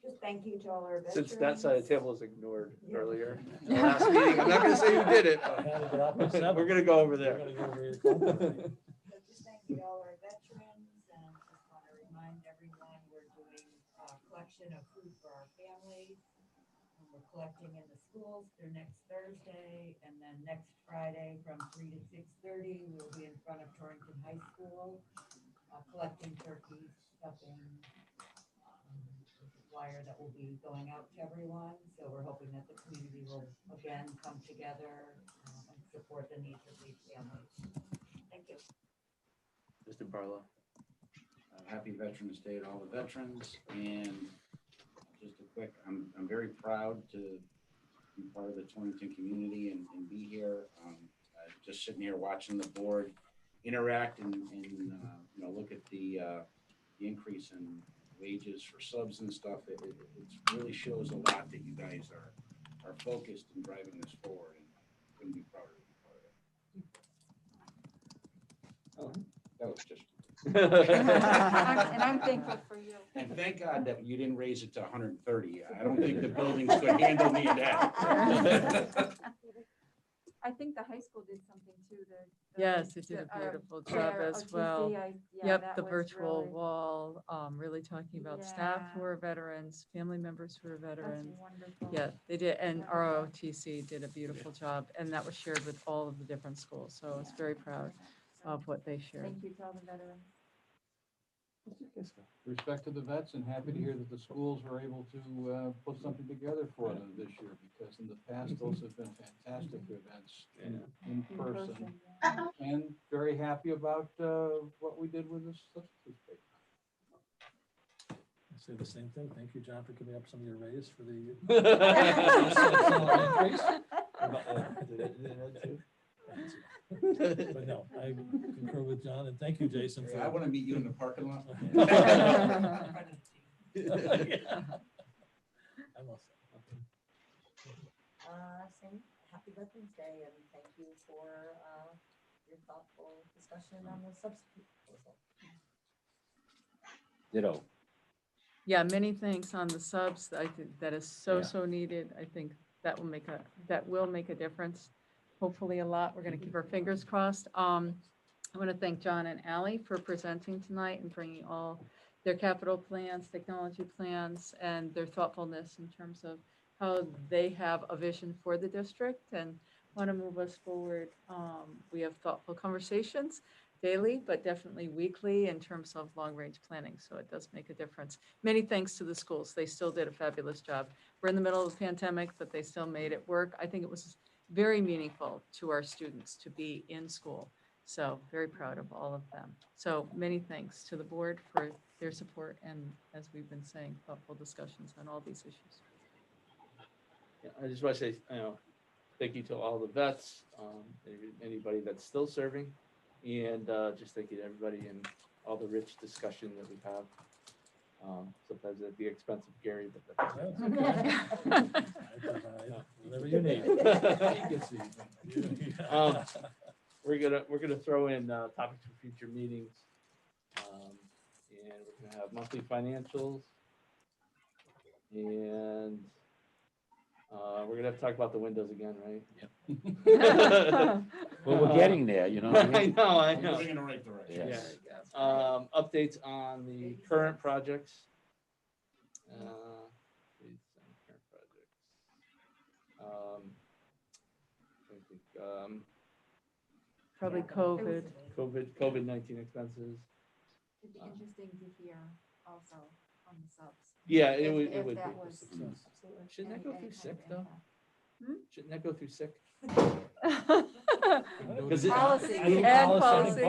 Speaker 11: Just thank you to all our veterans.
Speaker 2: Since that side of the table was ignored earlier, in the last meeting, I'm not gonna say who did it, but we're gonna go over there.
Speaker 11: So just thank you to all our veterans, and just want to remind everyone, we're doing a collection of food for our families. And we're collecting in the schools through next Thursday, and then next Friday from 3 to 6:30, we'll be in front of Torrington High School, collecting turkeys, stuffing, flyer that will be going out to everyone. So we're hoping that the community will again come together and support the needs of these families. Thank you.
Speaker 2: Mr. Barlow.
Speaker 10: Happy Veterans Day to all the veterans. And just a quick, I'm very proud to be part of the Torrington community and be here. Just sitting here watching the board interact and you know, look at the increase in wages for subs and stuff. It really shows a lot that you guys are focused in driving this forward, and couldn't be prouder to be part of it. Oh, that was just.
Speaker 12: And I'm thankful for you.
Speaker 10: And thank God that you didn't raise it to 130. I don't think the buildings could handle me in that.
Speaker 12: I think the high school did something too.
Speaker 3: Yes, it did a beautiful job as well.
Speaker 12: Yeah,
Speaker 3: Yep,
Speaker 12: that
Speaker 3: the
Speaker 12: was
Speaker 3: virtual
Speaker 12: really-
Speaker 3: wall, really talking about staff who
Speaker 12: Yeah.
Speaker 3: are veterans, family members who are
Speaker 12: That's
Speaker 3: veterans.
Speaker 12: wonderful.
Speaker 3: Yeah, they did, and
Speaker 12: That was
Speaker 3: ROTC did a beautiful job, and that was shared with all of the different schools, so I was very proud of what they shared.
Speaker 12: Thank you to all the veterans.
Speaker 16: Respect to the vets, and happy to hear that the schools were able to put something together for them this year, because in the past, those have been fantastic events in person. And very happy about what we did with this substitute space.
Speaker 4: I say the same thing. Thank you, John, for giving up some of your raise for the increase. But no, I concur with John, and thank you, Jason.
Speaker 10: I want to meet you in the parking lot.
Speaker 11: Same, happy Veterans Day, and thank you for your thoughtful discussion on the substitute proposal.
Speaker 8: Ditto.
Speaker 3: Yeah, many thanks on the subs. I think that is so,
Speaker 8: Yeah.
Speaker 3: so needed. I think that will make a difference. Hopefully a lot. We're going to keep our fingers crossed. I want to thank John and Ally for presenting tonight and bringing all their capital plans, technology plans, and their thoughtfulness in terms of how they have a vision for the district and want to move us forward. We have thoughtful conversations daily, but definitely weekly in terms of long-range planning. So it does make a difference. Many thanks to the schools. They still did a fabulous job. We're in the middle of the pandemic, but they still made it work. I think it was very meaningful to our students to be in school. So very proud of all of them. So many thanks to the board for their support and, as we've been saying, thoughtful discussions on all these issues.
Speaker 2: Yeah, I just want to say, thank you to all the vets, anybody that's still serving, and just thank you to everybody and all the rich discussion that we have. Sometimes at the expense of Gary, but that's
Speaker 4: Whatever you need.
Speaker 2: We're gonna throw in topics for future meetings, and we're gonna have monthly financials, and we're gonna have to talk about the windows again, right?
Speaker 8: Yep. Well, we're getting there, you know.
Speaker 2: I know.
Speaker 10: Moving in the right direction.
Speaker 8: Yes.
Speaker 2: Updates on the current projects. I think,
Speaker 3: Probably COVID.
Speaker 2: COVID-19 expenses.
Speaker 12: It'd be interesting to hear also on the subs.
Speaker 2: Yeah,
Speaker 12: If-
Speaker 2: it would.
Speaker 12: if
Speaker 2: It would.
Speaker 12: that was-
Speaker 2: Shouldn't that go through
Speaker 12: and
Speaker 2: sick
Speaker 12: kind
Speaker 2: though?
Speaker 12: of impact.
Speaker 2: Shouldn't that go through sick?
Speaker 12: Policy.
Speaker 3: And policy.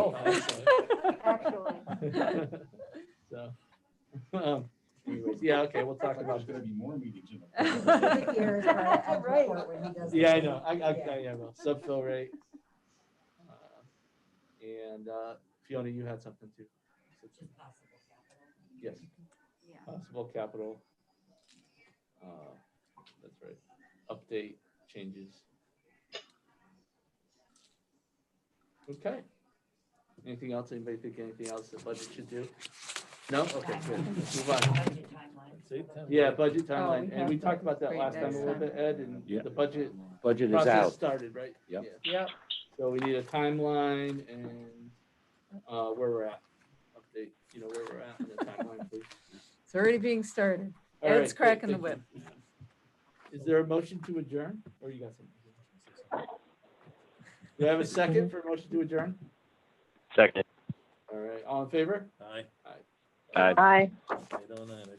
Speaker 12: Actually.
Speaker 2: So, Anyways, yeah, okay, we'll talk
Speaker 10: There's
Speaker 2: about.
Speaker 10: gonna be more meetings in the.
Speaker 9: Rick here is part of Ed's
Speaker 3: Right.
Speaker 9: report when he does
Speaker 2: Yeah, I
Speaker 9: the-
Speaker 2: know, yeah, well, subfill rate. And Fiona, you had something too.
Speaker 11: Just possible capital.
Speaker 2: Yes,
Speaker 12: Yeah.
Speaker 2: possible capital. That's right, update changes. Okay. Anything else? Anybody think anything else the budget should do? No? Okay, good. Let's move on.
Speaker 11: Budget timeline.
Speaker 4: See, Tim?
Speaker 2: Yeah, budget
Speaker 3: Oh,
Speaker 2: timeline.
Speaker 3: we
Speaker 2: And
Speaker 3: have
Speaker 2: we
Speaker 3: to
Speaker 2: talked about that
Speaker 3: wait
Speaker 2: last time a
Speaker 3: next
Speaker 2: little
Speaker 3: time.
Speaker 2: bit, Ed, and
Speaker 8: Yeah.
Speaker 2: the budget
Speaker 8: Budget is
Speaker 2: process
Speaker 8: out.
Speaker 2: started, right?
Speaker 8: Yep.
Speaker 2: Yeah.
Speaker 3: Yep.
Speaker 2: So we need a timeline and where we're at. Update, where we're at in the timeline, please.
Speaker 3: It's already being started.
Speaker 2: All right,
Speaker 3: Ed's
Speaker 2: great,
Speaker 3: cracking the
Speaker 2: thank
Speaker 3: whip.
Speaker 2: you. Is there a motion to adjourn? Or you got something? Do I have a second for a motion to adjourn?
Speaker 5: Second.
Speaker 2: All right, all in favor?
Speaker 4: Aye.
Speaker 5: Aye.
Speaker 7: Aye.
Speaker 4: 8:09.